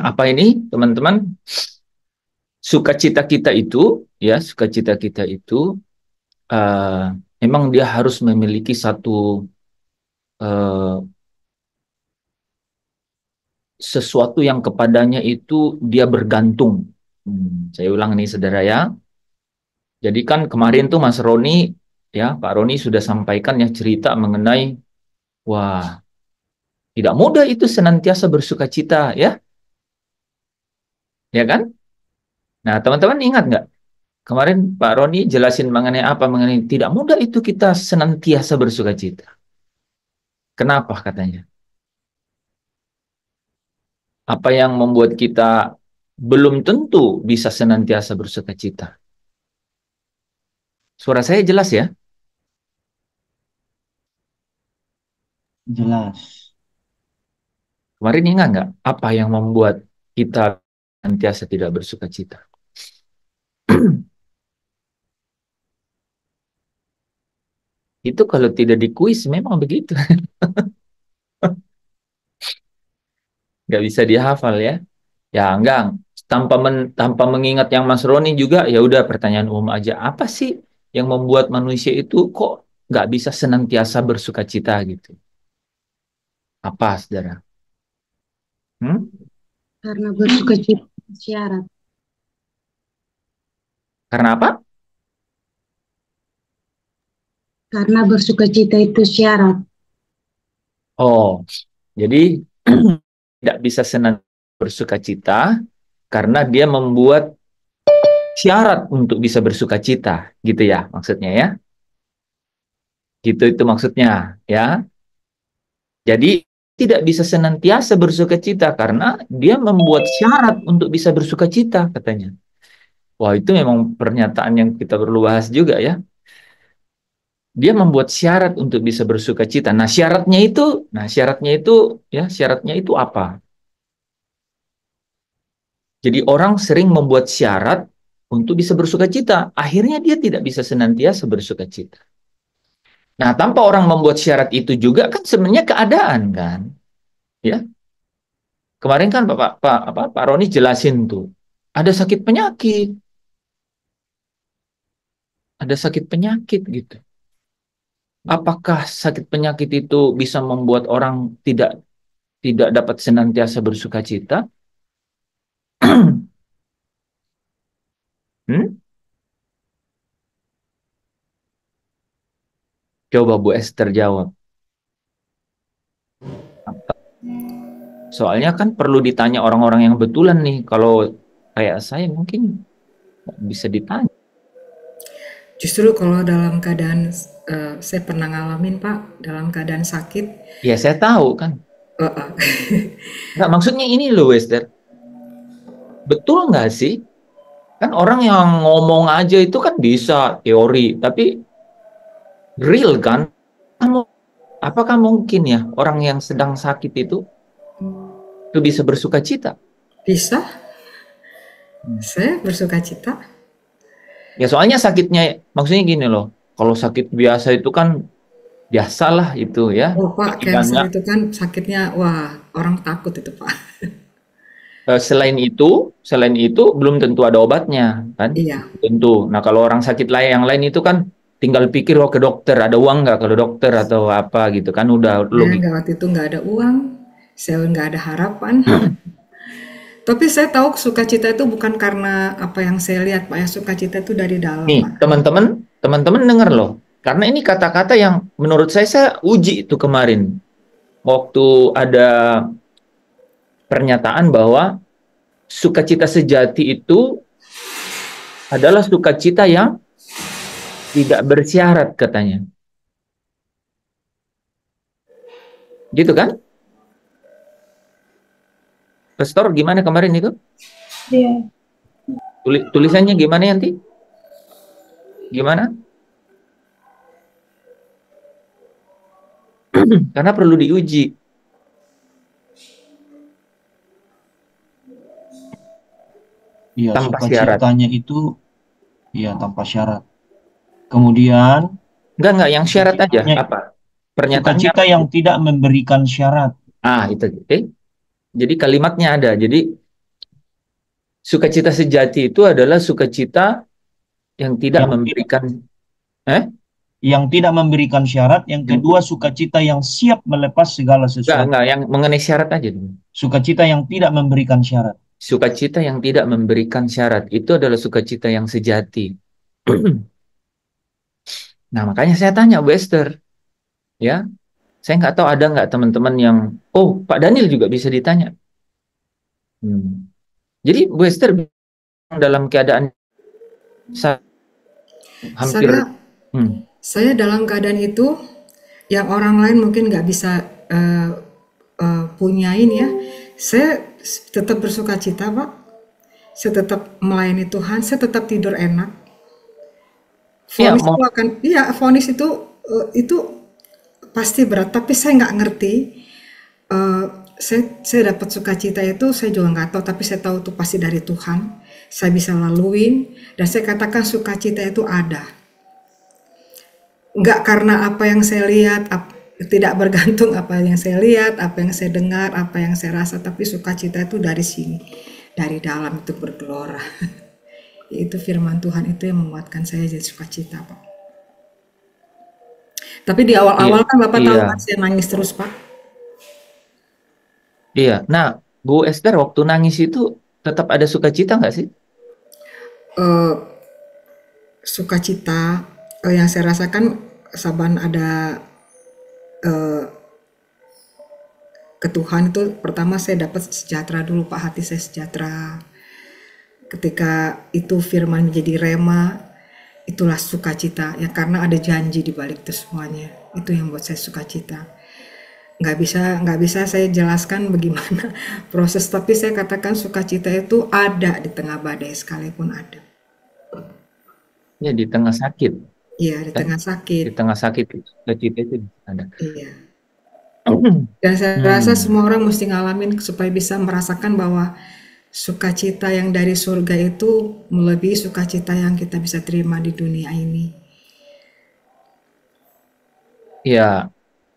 apa ini, teman-teman? Sukacita kita itu, ya, sukacita kita itu eh, memang dia harus memiliki satu eh, sesuatu yang kepadanya itu dia bergantung. Saya ulang nih, saudara ya. Jadi kan kemarin tuh Mas Roni, ya, Pak Roni sudah sampaikan ya cerita mengenai, wah, tidak mudah itu senantiasa bersukacita, ya, ya kan? Nah, teman-teman ingat nggak? Kemarin Pak Roni jelasin mengenai apa? Mengenai tidak mudah itu kita senantiasa bersukacita. Kenapa katanya? Apa yang membuat kita belum tentu bisa senantiasa bersukacita? Suara saya jelas ya? Jelas. Kemarin ingat nggak apa yang membuat kita senantiasa tidak bersukacita? Itu kalau tidak dikuis memang begitu. Nggak bisa dihafal ya. Ya enggak. Tanpa mengingat yang Mas Roni juga, ya udah pertanyaan umum aja. Apa sih yang membuat manusia itu kok nggak bisa senantiasa bersukacita gitu? Apa, saudara? Hmm? Karena bersukacita syarat. Karena apa? Karena bersukacita itu syarat. Oh, jadi tidak bisa senantiasa bersukacita karena dia membuat syarat untuk bisa bersukacita, gitu ya maksudnya ya. Gitu itu maksudnya ya. Jadi tidak bisa senantiasa bersukacita karena dia membuat syarat untuk bisa bersukacita katanya. Wah, itu memang pernyataan yang kita perlu bahas juga ya. Dia membuat syarat untuk bisa bersukacita. Syaratnya itu apa? Jadi orang sering membuat syarat untuk bisa bersukacita. Akhirnya dia tidak bisa senantiasa bersukacita. Nah, tanpa orang membuat syarat itu juga kan sebenarnya keadaan kan, ya. Kemarin kan Pak Roni jelasin tuh, ada sakit penyakit, gitu. Apakah sakit penyakit itu bisa membuat orang tidak tidak dapat senantiasa bersukacita? Hmm? Coba Bu Esther jawab. Soalnya kan perlu ditanya orang-orang yang betulan nih. Kalau kayak saya mungkin nggak bisa ditanya. Justru kalau dalam keadaan saya pernah ngalamin Pak, dalam keadaan sakit, Ya saya tahu kan. Nggak, maksudnya ini loh Esther. Betul nggak sih? Kan orang yang ngomong aja itu kan bisa teori, tapi real kan? Kamu, apakah mungkin ya orang yang sedang sakit itu bisa bersuka cita? bisa Hmm. saya bersuka cita. Ya soalnya sakitnya, maksudnya gini loh. Kalau sakit biasa itu kan biasalah itu ya. Oh Pak, cancer Ketika itu kan sakitnya, wah orang takut itu Pak. selain itu belum tentu ada obatnya kan, Iya, tentu. Nah kalau orang sakit lain yang lain itu kan tinggal pikir, oh ke dokter ada uang nggak kalau dokter atau apa gitu kan, udah saya logik. nggak, waktu itu nggak ada uang, saya nggak ada harapan. Tapi saya tahu sukacita itu bukan karena apa yang saya lihat Pak, ya sukacita itu dari dalam Nih Pak. teman-teman dengar loh, karena ini kata-kata yang menurut saya uji itu kemarin waktu ada pernyataan bahwa sukacita sejati itu adalah sukacita yang tidak bersyarat katanya, gitu kan? Pastor gimana kemarin itu? Iya. Tulisannya gimana nanti? Gimana? Karena perlu diuji. Iya, Tanpa syarat. sukacitanya itu iya tanpa syarat. Kemudian Enggak, yang syarat aja. sukacitanya Apa? Pernyataannya sukacita apa? yang tidak memberikan syarat. Ah, itu. Jadi kalimatnya ada. Jadi Sukacita sejati itu adalah sukacita yang tidak Yang memberikan eh yang tidak memberikan syarat. Yang kedua, sukacita yang siap melepas segala sesuatu. enggak, yang mengenai syarat aja dulu. Sukacita yang tidak memberikan syarat. Sukacita yang tidak memberikan syarat itu adalah sukacita yang sejati. Nah, makanya saya tanya Bu Esther, ya, saya nggak tahu ada nggak teman-teman yang, oh, Pak Daniel juga bisa ditanya. Jadi Bu Esther dalam keadaan hampir, Saya saya dalam keadaan itu yang orang lain mungkin nggak bisa punyain ya. Saya tetap bersuka cita, Pak. Saya tetap melayani Tuhan. Saya tetap tidur enak. ya Vonis mau itu akan, iya, vonis itu pasti berat. Tapi saya nggak ngerti. Eh, saya dapat sukacita itu saya juga nggak tahu. Tapi saya tahu itu pasti dari Tuhan. Saya bisa laluin dan saya katakan sukacita itu ada. Nggak karena apa yang saya lihat, tidak bergantung apa yang saya lihat, apa yang saya dengar, apa yang saya rasa, tapi sukacita itu dari sini, dari dalam itu bergelora. Itu firman Tuhan itu yang menguatkan saya jadi sukacita, Pak. Tapi di iya, awal-awal kan Bapak tahu iya, kan saya nangis terus, Pak. iya. Nah, Bu Esther waktu nangis itu tetap ada sukacita nggak sih? Eh, Sukacita yang saya rasakan saban ada eh, ke Tuhan itu pertama saya dapat sejahtera dulu, Pak, hati saya sejahtera. Ketika itu firman menjadi rema, itulah sukacita ya karena ada janji di balik itu semuanya. Itu yang buat saya sukacita. Nggak bisa saya jelaskan bagaimana proses, tapi saya katakan sukacita itu ada di tengah badai sekalipun ada. Ya, di tengah sakit, Iya, di kan? tengah sakit. Di tengah sakit sukacita itu ada. Iya. Dan saya rasa Hmm. semua orang mesti ngalamin supaya bisa merasakan bahwa sukacita yang dari surga itu melebihi sukacita yang kita bisa terima di dunia ini. Ya,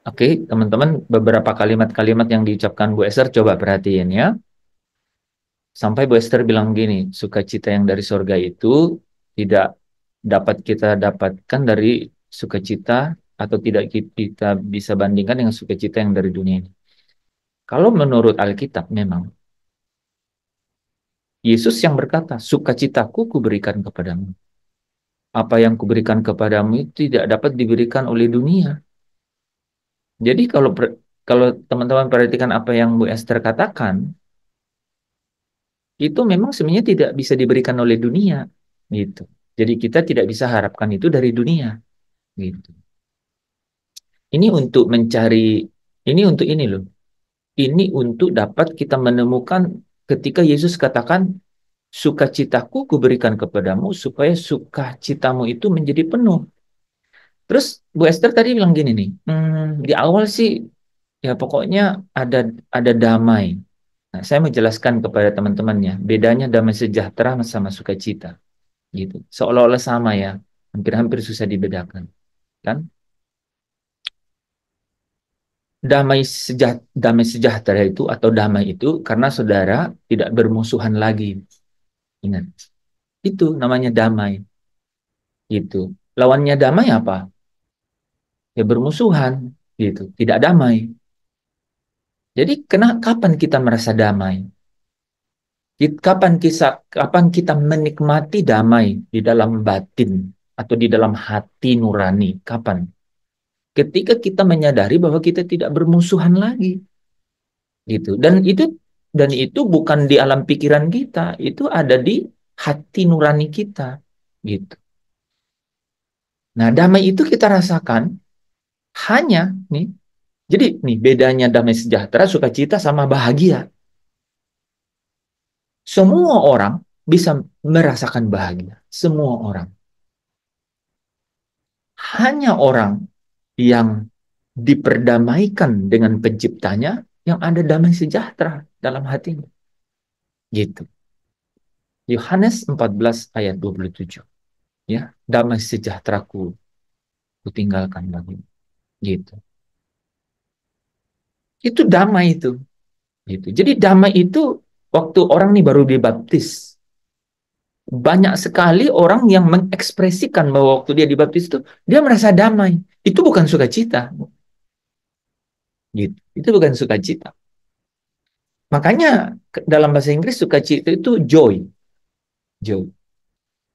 oke, teman-teman, beberapa kalimat-kalimat yang diucapkan Bu Esther coba perhatiin ya. Sampai Bu Esther bilang gini, sukacita yang dari surga itu tidak dapat kita dapatkan dari sukacita atau tidak kita bisa bandingkan dengan sukacita yang dari dunia ini. Kalau menurut Alkitab memang Yesus yang berkata, sukacitaku kuberikan kepadamu. Apa yang kuberikan kepadamu itu tidak dapat diberikan oleh dunia. Jadi kalau teman-teman perhatikan apa yang Bu Esther katakan, itu memang sebenarnya tidak bisa diberikan oleh dunia, gitu. Jadi kita tidak bisa harapkan itu dari dunia, gitu. Ini untuk mencari, ini untuk ini loh. Ini untuk dapat kita menemukan ketika Yesus katakan, sukacitaku kuberikan kepadamu supaya sukacitamu itu menjadi penuh. Terus Bu Esther tadi bilang gini nih, di awal sih ya pokoknya ada damai. Nah, saya menjelaskan kepada teman-temannya, bedanya damai sejahtera sama sukacita, gitu. Seolah-olah sama ya, hampir-hampir susah dibedakan, kan? Damai sejahtera itu atau damai itu karena saudara tidak bermusuhan lagi. Ingat, itu namanya damai. Gitu. Lawannya damai apa? Ya bermusuhan, gitu. Tidak damai. Jadi kapan kita merasa damai? Kapan kita menikmati damai di dalam batin atau di dalam hati nurani? Kapan? Ketika kita menyadari bahwa kita tidak bermusuhan lagi, gitu. Dan itu bukan di alam pikiran kita, itu ada di hati nurani kita, gitu. Nah, damai itu kita rasakan hanya nih. Jadi nih bedanya damai sejahtera, sukacita sama bahagia. Semua orang bisa merasakan bahagia, semua orang. Hanya orang yang diperdamaikan dengan penciptanya yang ada damai sejahtera dalam hatinya. Gitu. Yohanes 14 ayat 27. Ya, damai sejahteraku kutinggalkan bagimu. Gitu. Itu damai itu. Gitu. Jadi damai itu waktu orang nih baru dibaptis. banyak sekali orang yang mengekspresikan bahwa waktu dia dibaptis itu dia merasa damai. Itu bukan sukacita, gitu. Itu bukan sukacita. Makanya dalam bahasa Inggris sukacita itu joy, joy.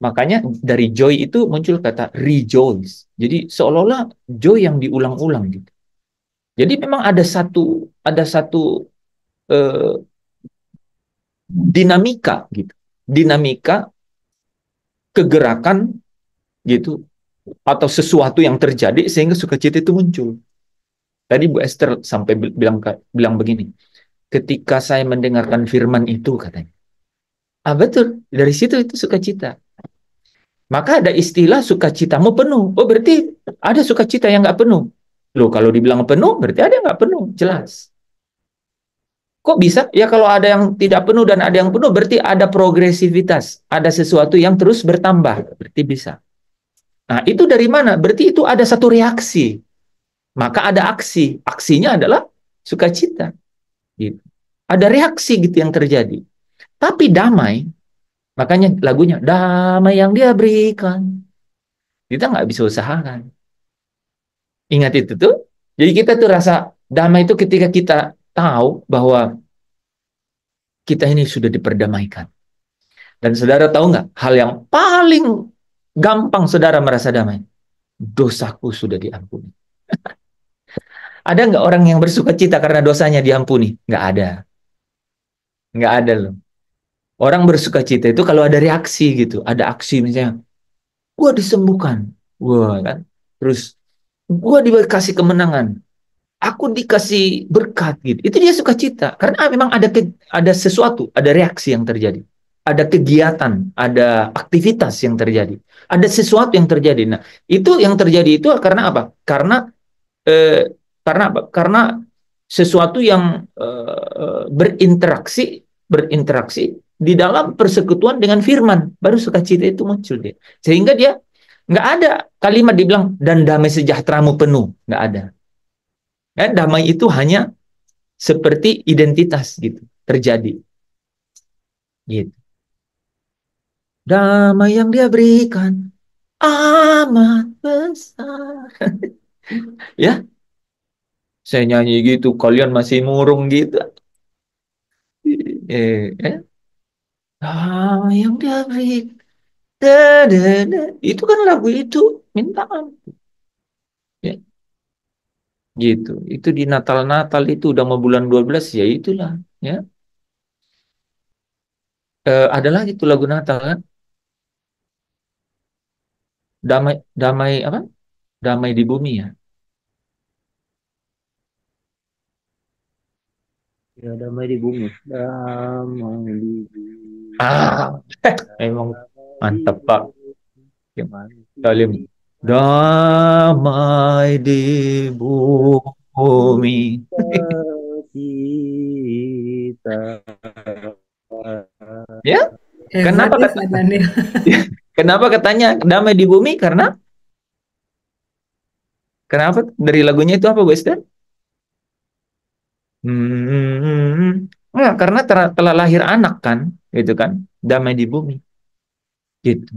Makanya dari joy itu muncul kata rejoice. Jadi seolah-olah joy yang diulang-ulang gitu. Jadi memang ada satu eh, dinamika gitu, dinamika kegerakan gitu atau sesuatu yang terjadi sehingga sukacita itu muncul. Tadi Bu Esther sampai bilang begini, ketika saya mendengarkan firman itu katanya, ah betul, dari situ itu sukacita. Maka ada istilah sukacitamu penuh. Oh berarti ada sukacita yang nggak penuh. Loh kalau dibilang penuh berarti ada yang nggak penuh, jelas. Kok bisa? Ya kalau ada yang tidak penuh dan ada yang penuh berarti ada progresivitas, ada sesuatu yang terus bertambah, berarti bisa. Nah itu dari mana? Berarti itu ada satu reaksi. Maka ada aksi. Aksinya adalah sukacita. Gitu. Ada reaksi gitu yang terjadi. Tapi damai, makanya lagunya damai yang dia berikan. Kita nggak bisa usahakan. Ingat itu tuh. Jadi kita tuh rasa damai itu ketika kita tahu bahwa kita ini sudah diperdamaikan. Dan saudara tahu nggak hal yang paling gampang saudara merasa damai? Dosaku sudah diampuni. Ada nggak orang yang bersuka cita karena dosanya diampuni? Nggak ada. Nggak ada loh. Orang bersuka cita itu kalau ada reaksi gitu. Ada aksi misalnya, gua disembuhkan. Wah kan. Terus, gua dikasih kemenangan. Aku dikasih berkat gitu. Itu dia suka cita. Karena memang ada sesuatu, ada reaksi yang terjadi. Ada kegiatan, ada aktivitas yang terjadi. Ada sesuatu yang terjadi. Nah, itu yang terjadi itu karena apa? Eh, karena apa? Karena sesuatu yang berinteraksi di dalam persekutuan dengan firman, baru sukacita itu muncul dia. Sehingga dia nggak ada kalimat dibilang dan damai sejahteramu penuh, nggak ada. Ya, damai itu hanya seperti identitas gitu terjadi. Gitu. Damai yang dia berikan amat besar. Ya, saya nyanyi gitu, kalian masih murung gitu. Eh. Damai yang dia berikan. Da, da, da. Itu kan lagu itu minta ampun. Ya, gitu. Itu di Natal-Natal itu udah mau bulan 12 ya itulah. Ya. Ada lagi tuh lagu Natal kan. Damai damai apa? Damai di bumi ya. Ya, damai di bumi. Damai di bumi. Ah, emang Damai di mantap Pak. bumi. Ya, Salim. Mati Damai di bumi. kita. Ya, Hebat kenapa ya kata Pak Daniel. kenapa katanya damai di bumi? Kenapa dari lagunya itu apa, Bu Esther? Enggak, karena telah lahir anak kan, gitu kan, damai di bumi, gitu.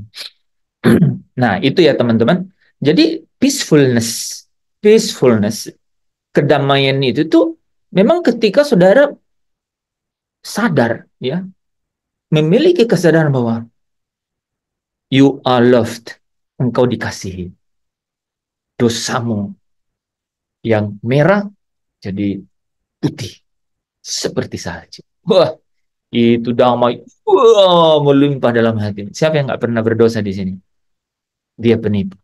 Nah, itu ya teman-teman. Jadi peacefulness, kedamaian itu tuh memang ketika saudara sadar, ya, memiliki kesadaran bahwa you are loved, engkau dikasihi, dosamu yang merah jadi putih seperti salju. Wah, itu damai, wah, melimpah dalam hati. Siapa yang nggak pernah berdosa di sini? Dia penipu.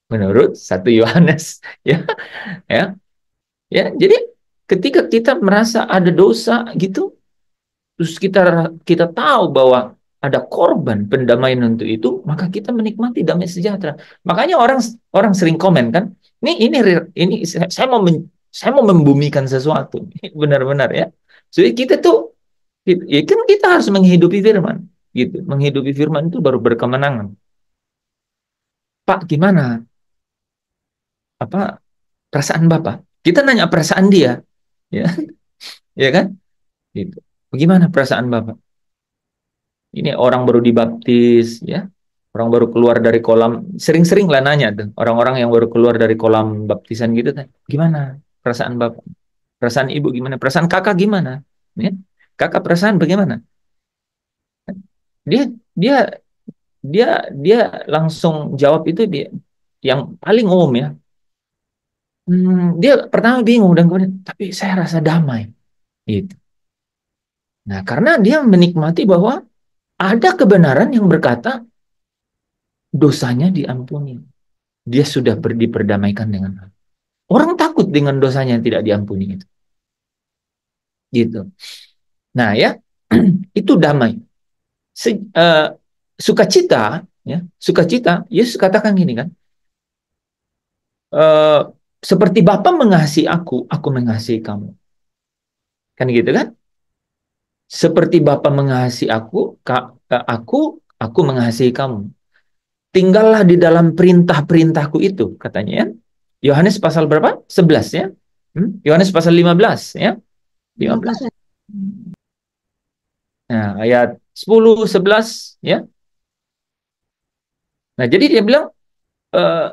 Menurut 1 Yohanes, ya, ya, ya. Jadi ketika kita merasa ada dosa gitu, terus kita tahu bahwa ada korban pendamaian untuk itu, maka kita menikmati damai sejahtera. Makanya orang orang sering komen kan, ini saya mau membumikan sesuatu, benar-benar ya. Jadi kita tuh, ya kan kita harus menghidupi firman, gitu. Menghidupi firman itu baru berkemenangan. Pak, gimana? Apa perasaan Bapak? Kita nanya perasaan dia, ya, ya kan? Gitu. Bagaimana perasaan Bapak? ini orang baru dibaptis, ya, orang baru keluar dari kolam, sering-sering lah nanya tuh, orang-orang yang baru keluar dari kolam baptisan gitu, gimana perasaan bapak, perasaan ibu gimana, perasaan kakak gimana, ya, kakak perasaan bagaimana? Dia dia dia dia langsung jawab itu dia yang paling umum ya. Dia pertama bingung dan kemudian, tapi saya rasa damai, gitu. Nah, karena dia menikmati bahwa ada kebenaran yang berkata dosanya diampuni. Dia sudah diperdamaikan dengan Allah. Orang takut dengan dosanya yang tidak diampuni itu. Gitu. Nah, ya, itu damai. Se, eh, Sukacita, ya, sukacita, Yesus katakan gini kan, eh, seperti Bapa mengasihi aku mengasihi kamu. Kan gitu kan? Seperti Bapa mengasihi aku mengasihi kamu. Tinggallah di dalam perintah-perintahku itu, katanya ya. Yohanes pasal berapa? 11 ya. Yohanes pasal 15 ya. 15. 15 ayat. Nah, ayat 10, 11 ya. Nah, jadi dia bilang,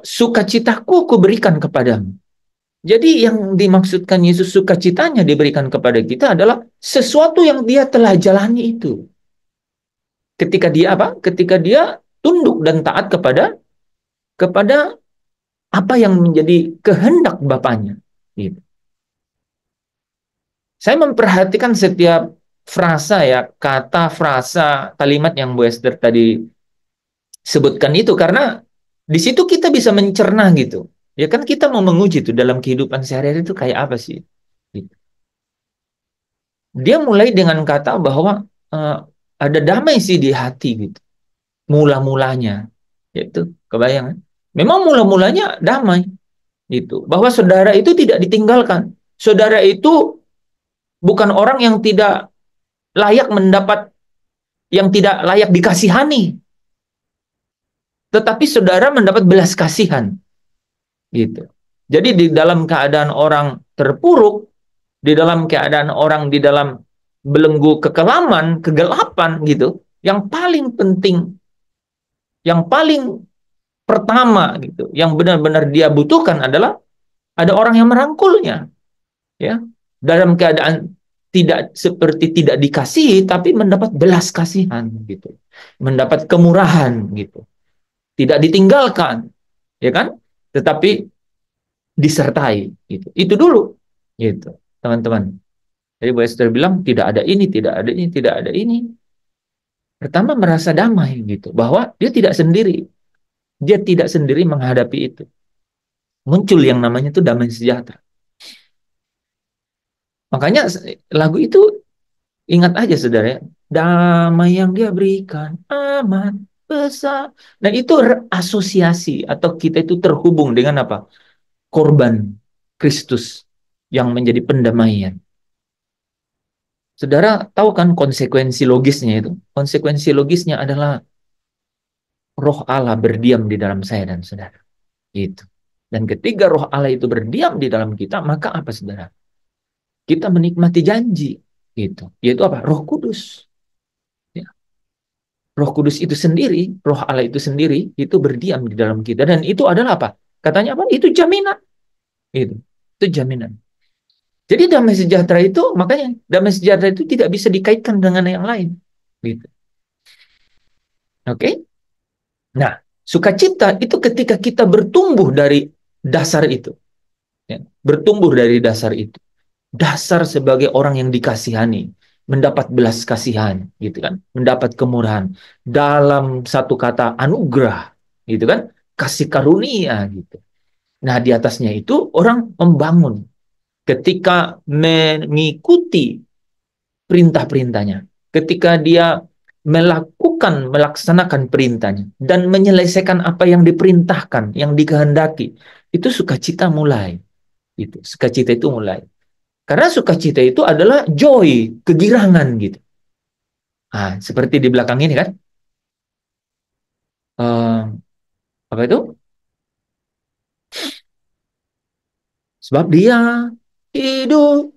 sukacitaku aku berikan kepadamu. Jadi yang dimaksudkan Yesus sukacitanya diberikan kepada kita adalah sesuatu yang dia telah jalani itu. Ketika dia apa? Ketika dia tunduk dan taat kepada apa yang menjadi kehendak Bapaknya. Gitu. Saya memperhatikan setiap frasa ya, kata, frasa, kalimat yang Bu Esther tadi sebutkan itu karena di situ kita bisa mencerna gitu. Ya kan kita mau menguji tuh dalam kehidupan sehari-hari itu kayak apa sih? Gitu. Dia mulai dengan kata bahwa eh, ada damai sih di hati gitu. Mula-mulanya. Yaitu kebayang kan? Memang mula-mulanya damai gitu. Bahwa saudara itu tidak ditinggalkan. Saudara itu bukan orang yang tidak layak mendapat, yang tidak layak dikasihani. Tetapi saudara mendapat belas kasihan. Gitu. Jadi di dalam keadaan orang terpuruk, di dalam keadaan orang di dalam belenggu kekelaman, kegelapan gitu, yang paling penting, yang paling pertama gitu, yang benar-benar dia butuhkan adalah ada orang yang merangkulnya, ya. Dalam keadaan tidak seperti tidak dikasihi, tapi mendapat belas kasihan gitu, mendapat kemurahan gitu, tidak ditinggalkan, ya kan? Tetapi disertai gitu. Itu dulu, gitu, teman-teman. Jadi Bu Esther bilang tidak ada ini, tidak ada ini, tidak ada ini. Pertama merasa damai gitu, bahwa dia tidak sendiri. Dia tidak sendiri menghadapi itu. Muncul yang namanya itu damai sejahtera. Makanya lagu itu ingat aja saudara ya, damai yang dia berikan aman besar. Dan itu asosiasi atau kita itu terhubung dengan apa? Korban Kristus yang menjadi pendamaian. Saudara tahu kan konsekuensi logisnya itu? Konsekuensi logisnya adalah roh Allah berdiam di dalam saya dan saudara. Itu. Dan ketika roh Allah itu berdiam di dalam kita, maka apa saudara? Kita menikmati janji. Gitu. Yaitu apa? Roh Kudus. Ya. Roh Kudus itu sendiri, roh Allah itu sendiri, itu berdiam di dalam kita. Dan itu adalah apa? Katanya apa? Itu jaminan. Itu. Itu jaminan. Jadi damai sejahtera itu, makanya damai sejahtera itu tidak bisa dikaitkan dengan yang lain. Gitu. Oke? Nah, sukacita itu ketika kita bertumbuh dari dasar itu. Ya. Bertumbuh dari dasar itu. Dasar sebagai orang yang dikasihani, mendapat belas kasihan, gitu kan, mendapat kemurahan dalam satu kata anugerah, gitu kan, kasih karunia, gitu. Nah, di atasnya itu orang membangun ketika mengikuti perintah-perintahnya, ketika dia melaksanakan perintahnya dan menyelesaikan apa yang diperintahkan, yang dikehendaki, itu sukacita mulai, itu sukacita itu mulai. Karena sukacita itu adalah joy, kegirangan gitu. Nah, seperti di belakang ini kan. Eh, Apa itu? Sebab dia hidup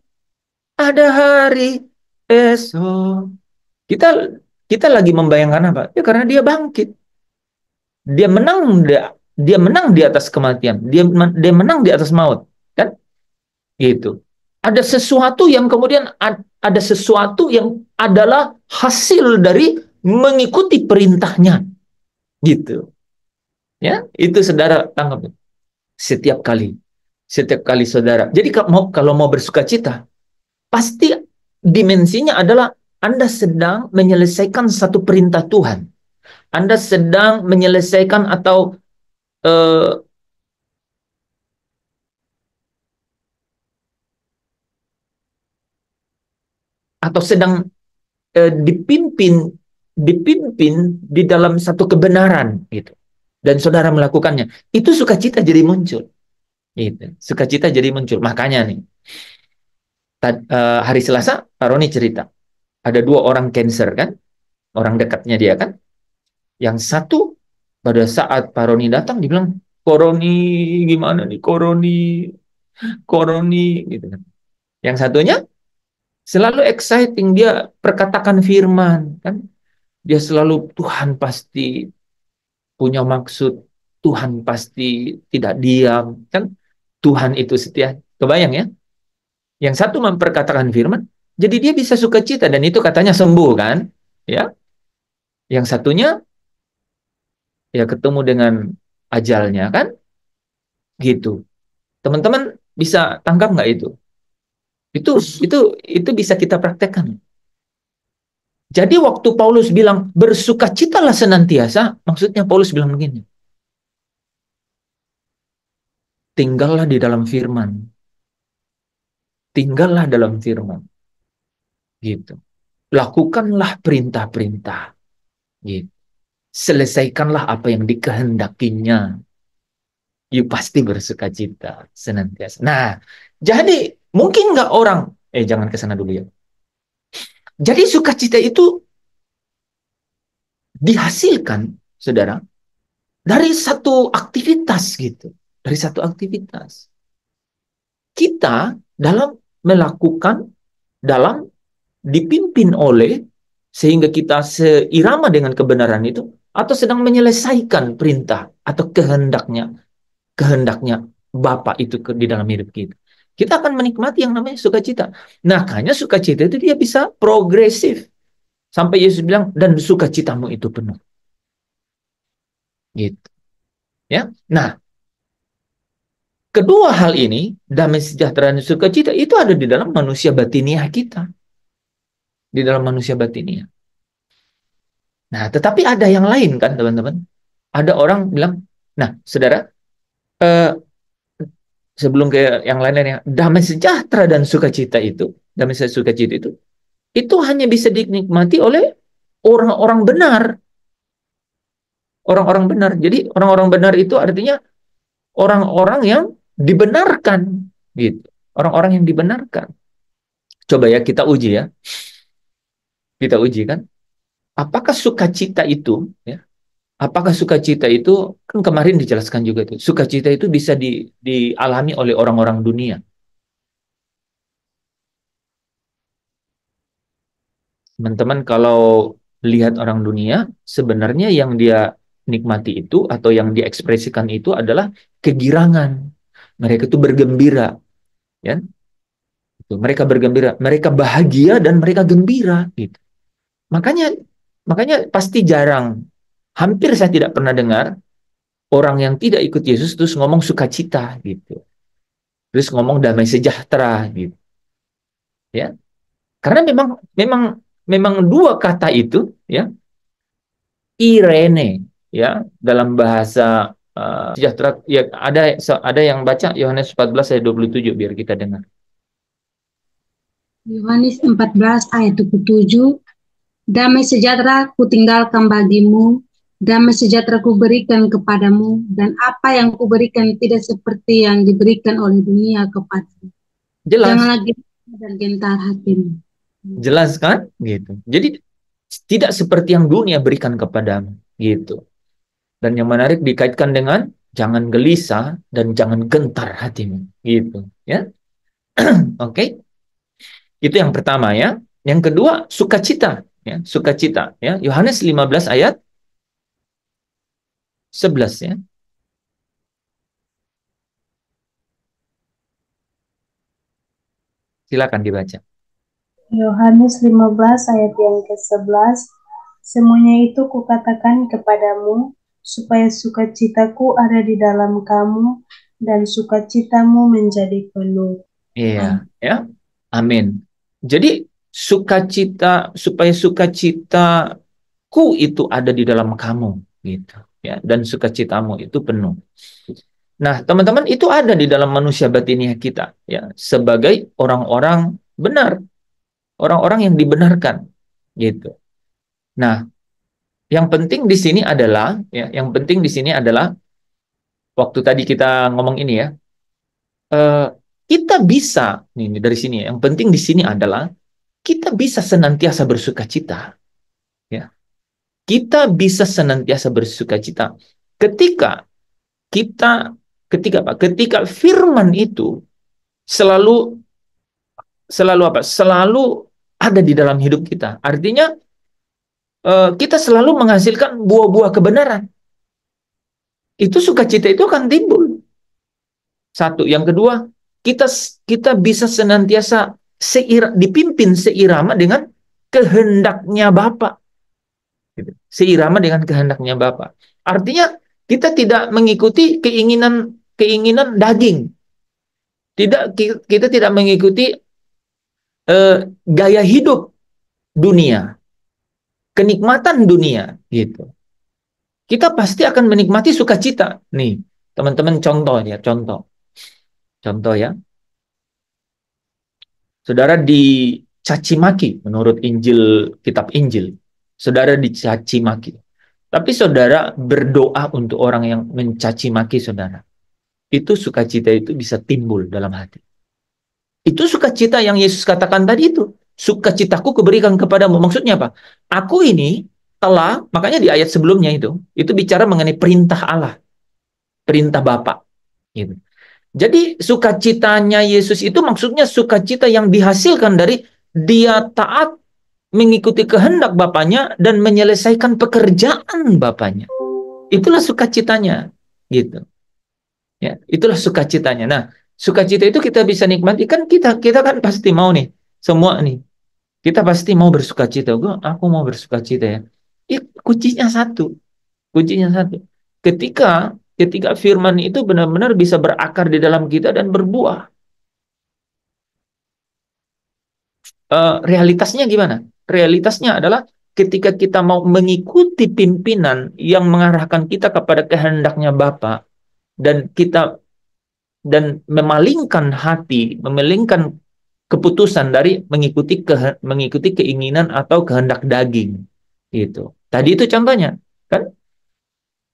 ada hari esok. Kita kita lagi membayangkan apa? Ya karena dia bangkit. Dia menang di atas kematian. Dia menang di atas maut, kan? Gitu. Ada sesuatu yang kemudian ada sesuatu yang adalah hasil dari mengikuti perintahnya, gitu. Ya, itu saudara tangkap setiap kali saudara. Jadi kalau mau bersuka cita, pasti dimensinya adalah Anda sedang menyelesaikan satu perintah Tuhan. Anda sedang menyelesaikan eh, atau sedang dipimpin di dalam satu kebenaran gitu. Dan saudara melakukannya. Itu sukacita jadi muncul. Gitu. Sukacita jadi muncul. Makanya nih hari Selasa Pak Roni cerita. Ada 2 orang cancer kan? Orang dekatnya dia kan? Yang satu pada saat Pak Roni datang dia bilang, "Koroni gimana nih? Koroni gitu kan." Yang satunya selalu exciting, dia perkatakan firman kan. Dia selalu Tuhan pasti punya maksud, Tuhan pasti tidak diam kan. Tuhan itu setia. Kebayang ya? Yang satu memperkatakan firman, jadi dia bisa sukacita dan itu katanya sembuh kan? Ya. Yang satunya ya ketemu dengan ajalnya kan? Gitu. Teman-teman bisa tangkap nggak itu? Itu itu bisa kita praktekkan. Jadi waktu Paulus bilang bersukacitalah senantiasa, maksudnya Paulus bilang begini. Tinggallah di dalam firman. Tinggallah dalam firman. Gitu. Lakukanlah perintah-perintah. Gitu. Selesaikanlah apa yang dikehendakinya. You pasti bersukacita senantiasa. Nah, jadi mungkin nggak orang, jangan ke sana dulu ya. Jadi sukacita itu dihasilkan, saudara, dari satu aktivitas gitu. Dari satu aktivitas. Kita dalam melakukan, dalam dipimpin oleh, sehingga kita seirama dengan kebenaran itu, atau sedang menyelesaikan perintah atau kehendaknya Bapa itu di dalam hidup kita. Kita akan menikmati yang namanya sukacita. Nah, makanya sukacita itu dia bisa progresif. Sampai Yesus bilang, dan sukacitamu itu penuh. Gitu. Ya. Nah, kedua hal ini, damai sejahtera dan sukacita, itu ada di dalam manusia batiniah kita. Di dalam manusia batiniah. Nah, tetapi ada yang lain kan, teman-teman. Ada orang bilang, nah, saudara, sebelum ke yang lain-lainnya, damai sejahtera dan sukacita itu hanya bisa dinikmati oleh orang-orang benar. Orang-orang benar. Jadi orang-orang benar itu artinya orang-orang yang dibenarkan, gitu. Orang-orang yang dibenarkan. Coba ya kita uji ya. Kita uji kan. Apakah sukacita itu, ya? Apakah sukacita itu, kan kemarin dijelaskan juga itu, sukacita itu bisa dialami oleh orang-orang dunia. Teman-teman kalau lihat orang dunia, sebenarnya yang dia nikmati itu atau yang diekspresikan itu adalah kegirangan. Mereka itu bergembira, ya. Mereka bergembira, mereka bahagia dan mereka gembira, gitu. Makanya pasti jarang, hampir saya tidak pernah dengar orang yang tidak ikut Yesus terus ngomong sukacita, gitu. Terus ngomong damai sejahtera, gitu. Ya, karena memang 2 kata itu, ya, irene, ya, dalam bahasa sejahtera, ya, ada yang baca Yohanes 14 ayat 27 biar kita dengar. Yohanes 14 ayat 27, damai sejahtera kutinggalkan bagimu, damai sejahtera kuberikan kepadamu, dan apa yang kuberikan tidak seperti yang diberikan oleh dunia kepadamu. Jelas. Janganlah gentar dan gentar hatimu. Jelas kan? Gitu. Jadi tidak seperti yang dunia berikan kepadamu, gitu. Dan yang menarik dikaitkan dengan jangan gelisah dan jangan gentar hatimu, gitu, ya. Oke. Itu yang pertama ya. Yang kedua, sukacita. ya, sukacita ya. Yohanes 15 ayat 11 ya. Silakan dibaca. Yohanes 15 ayat yang ke-11, semuanya itu kukatakan kepadamu, supaya sukacitaku ada di dalam kamu, dan sukacitamu menjadi penuh. Iya, ya. Amin. Jadi sukacita, supaya sukacitaku itu ada di dalam kamu gitu ya, dan sukacitamu itu penuh. Nah, teman-teman, itu ada di dalam manusia batiniah kita ya, sebagai orang-orang benar, orang-orang yang dibenarkan gitu. Nah, yang penting di sini adalah ya, yang penting di sini adalah waktu tadi kita ngomong ini ya, eh, kita bisa nih dari sini ya, yang penting di sini adalah kita bisa senantiasa bersukacita ya. Kita bisa senantiasa bersukacita ketika kita ketika apa? Ketika firman itu selalu selalu apa? Selalu ada di dalam hidup kita. Artinya kita selalu menghasilkan buah-buah kebenaran. Itu sukacita itu akan timbul. Satu, yang kedua, kita kita bisa senantiasa dipimpin seirama dengan kehendaknya Bapa. Gitu. Seirama dengan kehendaknya Bapa. Artinya kita tidak mengikuti keinginan daging. Kita tidak mengikuti gaya hidup dunia, kenikmatan dunia gitu. Kita pasti akan menikmati sukacita. Nih, teman-teman, contoh ya, contoh. Contoh ya. Saudara dicaci maki menurut Injil, kitab Injil. Saudara dicaci maki. Tapi saudara berdoa untuk orang yang mencaci maki saudara. Itu sukacita itu bisa timbul dalam hati. Itu sukacita yang Yesus katakan tadi itu. Sukacitaku kuberikan kepadamu. Maksudnya apa? Aku ini telah, makanya di ayat sebelumnya itu bicara mengenai perintah Allah. Perintah Bapa. Gitu. Jadi sukacitanya Yesus itu maksudnya sukacita yang dihasilkan dari dia taat mengikuti kehendak Bapaknya dan menyelesaikan pekerjaan Bapaknya. Itulah sukacitanya, gitu. Ya, itulah sukacitanya. Nah, sukacita itu kita bisa nikmati kan kita kan pasti mau nih, semua nih. Kita pasti mau bersukacita. Aku mau bersukacita ya. Kuncinya satu. Kuncinya satu. Ketika firman itu benar-benar bisa berakar di dalam kita dan berbuah. Realitasnya gimana? Realitasnya adalah ketika kita mau mengikuti pimpinan yang mengarahkan kita kepada kehendaknya Bapa dan memalingkan hati, memalingkan keputusan dari mengikuti keinginan atau kehendak daging. Gitu. Tadi itu contohnya, kan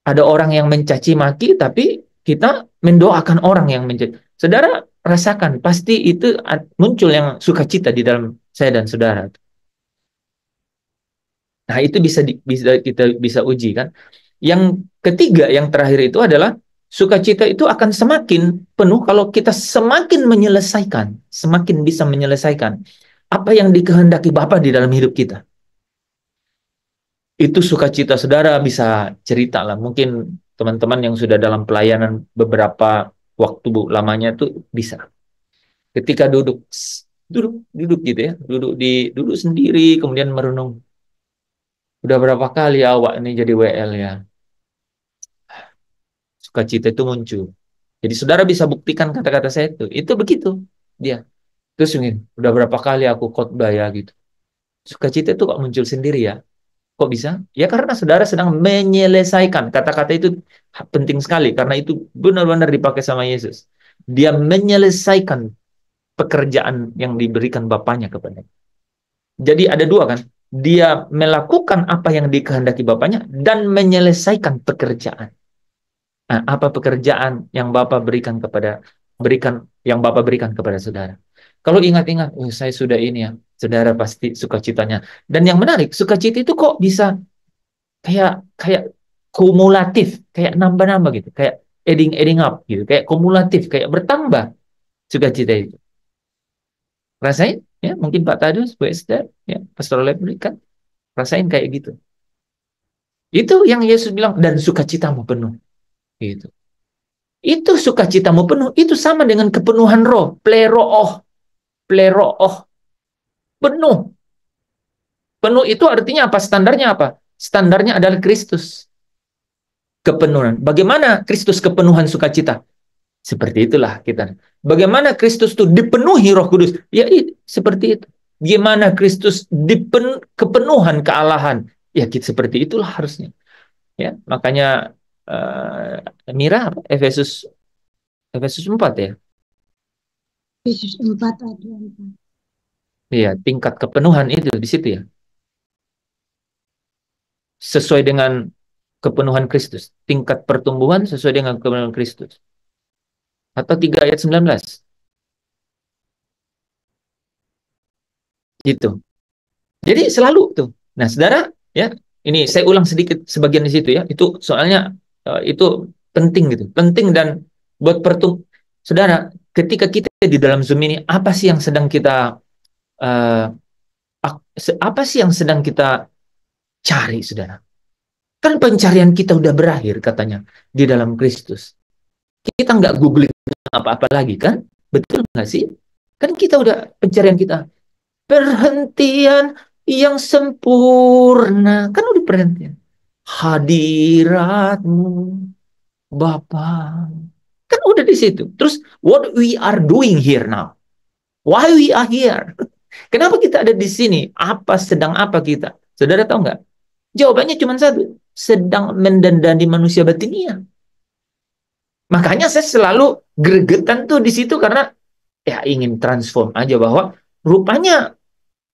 ada orang yang mencaci maki, tapi kita mendoakan orang yang mencaci. Saudara rasakan, pasti itu muncul yang sukacita di dalam saya dan saudara. Nah, itu kita bisa uji kan. Yang ketiga, yang terakhir itu adalah sukacita itu akan semakin penuh kalau kita semakin bisa menyelesaikan apa yang dikehendaki Bapa di dalam hidup kita. Itu sukacita saudara bisa cerita lah. Mungkin teman-teman yang sudah dalam pelayanan beberapa waktu lamanya itu bisa. Ketika duduk gitu ya, duduk sendiri kemudian merenung. Udah berapa kali awak ini jadi WL ya? Sukacita itu muncul. Jadi saudara bisa buktikan kata-kata saya itu begitu dia. Terus mungkin udah berapa kali aku khotbah ya gitu. Sukacita itu kok muncul sendiri ya? Kok bisa? Ya karena saudara sedang menyelesaikan. Kata-kata itu penting sekali karena itu benar-benar dipakai sama Yesus. Dia menyelesaikan pekerjaan yang diberikan Bapaknya kepadanya. Jadi ada dua kan? Dia melakukan apa yang dikehendaki Bapaknya dan menyelesaikan pekerjaan. Nah, apa pekerjaan yang Bapak yang Bapak berikan kepada saudara? Kalau ingat-ingat, saya sudah ini ya, saudara pasti sukacitanya. Dan yang menarik, sukacita itu kok bisa kayak kumulatif, kayak nambah-nambah gitu, kayak adding up gitu, kayak kumulatif, kayak bertambah sukacita itu. Rasain ya, mungkin Pak Tadus, Bu Esther, ya, Pastor Lebri kan Rasain kayak gitu. Itu yang Yesus bilang, dan sukacitamu penuh. Gitu. Itu sukacitamu penuh, itu sama dengan kepenuhan roh, plerooh, penuh. Penuh itu artinya apa? Standarnya apa? Standarnya adalah Kristus. Kepenuhan. Bagaimana Kristus kepenuhan sukacita? Seperti itulah kita. Bagaimana Kristus itu dipenuhi Roh Kudus? Ya, seperti itu. Gimana Kristus kepenuhan kealahan? Ya, seperti itulah harusnya. Ya, makanya Mira Efesus 4 ya. Yesus 4 ayat 24. Iya, tingkat kepenuhan itu di situ ya. Sesuai dengan kepenuhan Kristus. Tingkat pertumbuhan sesuai dengan kepenuhan Kristus. Atau 3 ayat 19. Gitu. Jadi selalu tuh. Nah, saudara, ya, ini saya ulang sedikit sebagian di situ ya. Itu soalnya itu penting gitu. Penting dan buat saudara, ketika kita di dalam Zoom ini, apa sih yang sedang kita apa sih yang sedang kita cari, saudara? Kan pencarian kita udah berakhir katanya di dalam Kristus. Kita nggak googling apa-apa lagi kan? Betul nggak sih? Kan kita udah pencarian kita. Perhentian yang sempurna. Kan udah perhentian. Hadiratmu, Bapa. Kan udah di situ. Terus, what we are doing here now? Why we are here? Kenapa kita ada di sini? Sedang apa kita? Saudara tahu nggak? Jawabannya cuma satu. Sedang mendandani manusia batinia. Makanya saya selalu gregetan tuh di situ karena ya ingin transform aja bahwa rupanya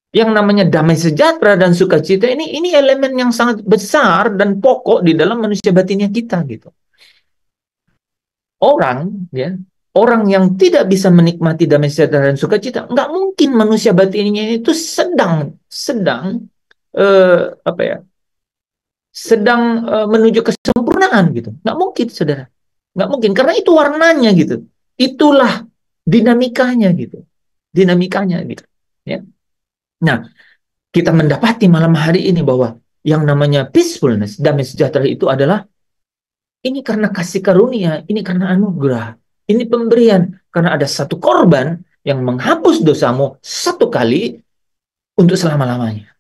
yang namanya damai sejahtera dan sukacita ini elemen yang sangat besar dan pokok di dalam manusia batinnya kita gitu. Orang yang tidak bisa menikmati damai sejahtera dan sukacita, nggak mungkin manusia batinnya itu sedang menuju kesempurnaan gitu. Nggak mungkin, saudara. Nggak mungkin, karena itu warnanya gitu. Itulah dinamikanya gitu. Dinamikanya gitu. Ya. Nah, kita mendapati malam hari ini bahwa yang namanya peacefulness, damai sejahtera itu adalah ini karena kasih karunia, ini karena anugerah, ini pemberian. Karena ada satu korban yang menghapus dosamu satu kali untuk selama-lamanya.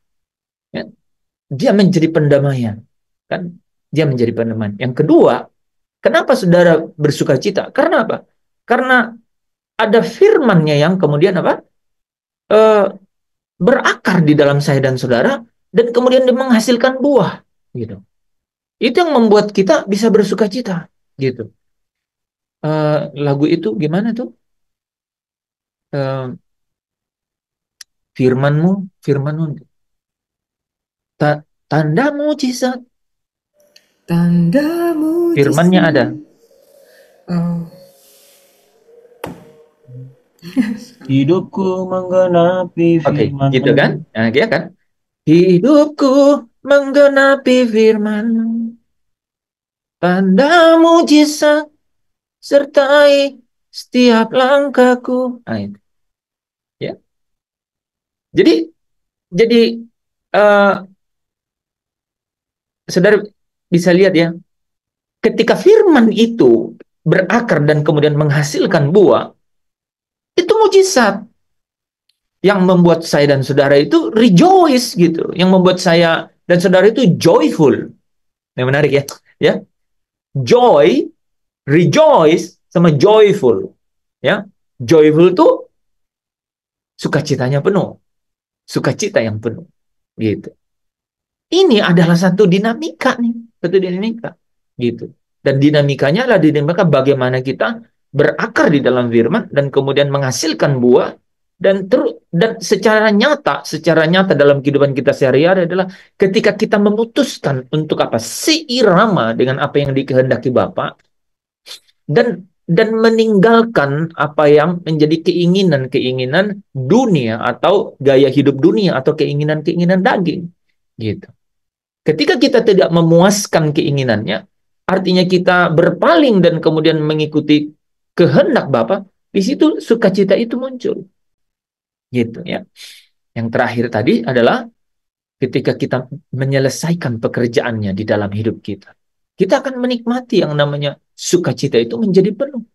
Ya. Dia menjadi pendamaian. Kan? Dia menjadi pendamaian. Yang kedua, kenapa saudara bersuka cita? Karena apa? Karena ada firman-Nya yang kemudian apa? Berakar di dalam saya dan saudara, dan kemudian dia menghasilkan buah. Gitu. Itu yang membuat kita bisa bersuka cita. Gitu. Lagu itu gimana tuh? Firman-Mu. Tanda mujizat. Tanda mujizat. Firman-Nya ada. Oh. Hidupku menggenapi firman. Gitu kan? Nah, dia kan? Hidupku menggenapi firman-Mu. Tanda mujizat sertai setiap langkahku. Nah, itu. Ya. Jadi saudara bisa lihat ya, ketika firman itu berakar dan kemudian menghasilkan buah, itu mujizat yang membuat saya dan saudara itu rejoice gitu, yang membuat saya dan saudara itu joyful. Yang menarik ya, ya, joy, rejoice sama joyful, ya, joyful itu sukacitanya penuh, sukacita yang penuh, gitu. Ini adalah satu dinamika nih, gitu. Dan dinamikanya adalah dinamika bagaimana kita berakar di dalam firman dan kemudian menghasilkan buah dan secara nyata dalam kehidupan kita sehari-hari adalah ketika kita memutuskan untuk apa? Seirama dengan apa yang dikehendaki Bapa dan meninggalkan apa yang menjadi keinginan-keinginan dunia atau gaya hidup dunia atau keinginan-keinginan daging, gitu. Ketika kita tidak memuaskan keinginannya, artinya kita berpaling dan kemudian mengikuti kehendak Bapa, di situ sukacita itu muncul. Gitu ya. Yang terakhir tadi adalah ketika kita menyelesaikan pekerjaannya di dalam hidup kita, kita akan menikmati yang namanya sukacita itu menjadi penuh.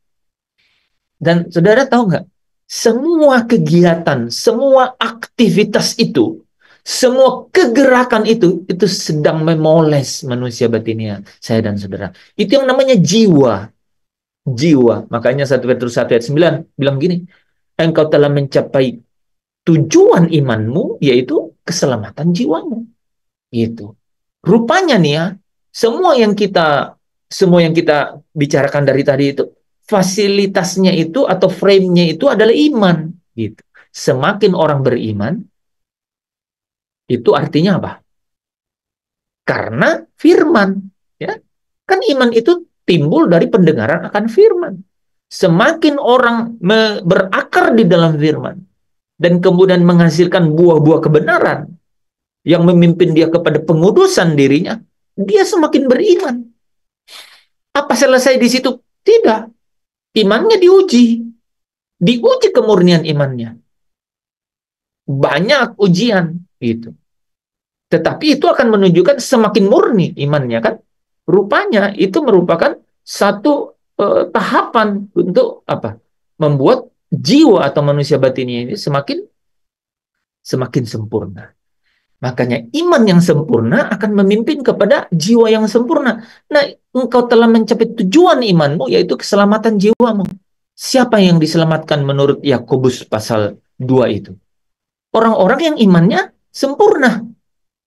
Dan saudara tahu nggak? Semua kegiatan, semua aktivitas itu, semua kegerakan itu sedang memoles manusia batinia, saya dan saudara. Itu yang namanya jiwa. Jiwa. Makanya 1 Petrus 1 ayat 9 bilang gini, engkau telah mencapai tujuan imanmu, yaitu keselamatan jiwamu. Gitu. Rupanya nih ya, semua yang kita bicarakan dari tadi itu, fasilitasnya itu atau frame-nya itu adalah iman. Gitu. Semakin orang beriman, itu artinya apa? Karena firman. Ya. Kan iman itu timbul dari pendengaran akan firman. Semakin orang berakar di dalam firman, dan kemudian menghasilkan buah-buah kebenaran yang memimpin dia kepada pengudusan dirinya, dia semakin beriman. Apa selesai di situ? Tidak. Imannya diuji. Diuji kemurnian imannya. Banyak ujian. Gitu. Tetapi itu akan menunjukkan semakin murni imannya kan. Rupanya itu merupakan satu tahapan untuk apa? Membuat jiwa atau manusia batinnya ini semakin sempurna. Makanya iman yang sempurna akan memimpin kepada jiwa yang sempurna. Nah, engkau telah mencapai tujuan imanmu, yaitu keselamatan jiwamu. Siapa yang diselamatkan menurut Yakobus pasal 2 itu? Orang-orang yang imannya sempurna.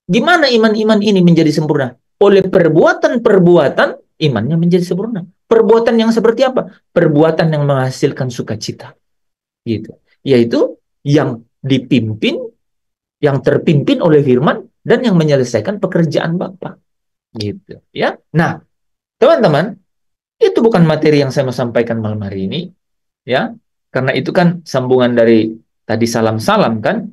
Gimana iman-iman ini menjadi sempurna? Oleh perbuatan-perbuatan, imannya menjadi sempurna. Perbuatan yang seperti apa? Perbuatan yang menghasilkan sukacita. Gitu. Yaitu yang terpimpin oleh firman dan yang menyelesaikan pekerjaan Bapa. Gitu, ya. Nah, teman-teman, itu bukan materi yang saya mau sampaikan malam hari ini, ya. Karena itu kan sambungan dari tadi salam-salam kan.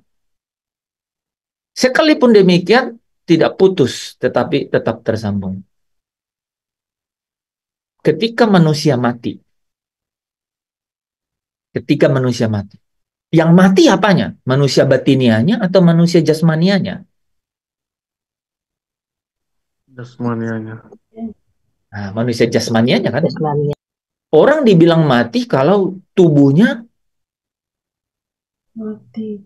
Sekalipun demikian tidak putus, tetapi tetap tersambung. Ketika manusia mati, yang mati apanya? Manusia batinianya atau manusia jasmanianya? Jasmanianya. Nah, manusia jasmanianya kan. Jasmania. Orang dibilang mati kalau tubuhnya mati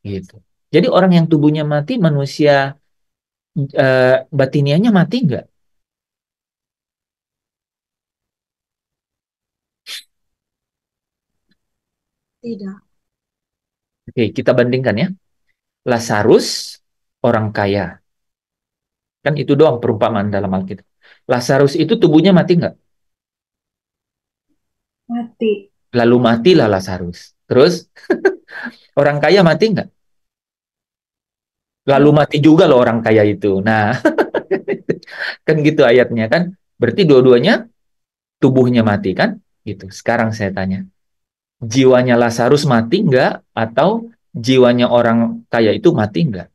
gitu. Jadi orang yang tubuhnya mati, manusia batinianya mati enggak? Tidak. Oke, kita bandingkan ya. Lazarus orang kaya. Kan itu doang perumpamaan dalam Alkitab. Lazarus itu tubuhnya mati enggak? Mati. Lalu matilah Lazarus. Terus orang kaya mati enggak? Lalu mati juga loh orang kaya itu. Nah, kan gitu ayatnya kan. Berarti dua-duanya tubuhnya mati kan? Gitu. Sekarang saya tanya. Jiwanya Lazarus mati enggak? Atau jiwanya orang kaya itu mati enggak?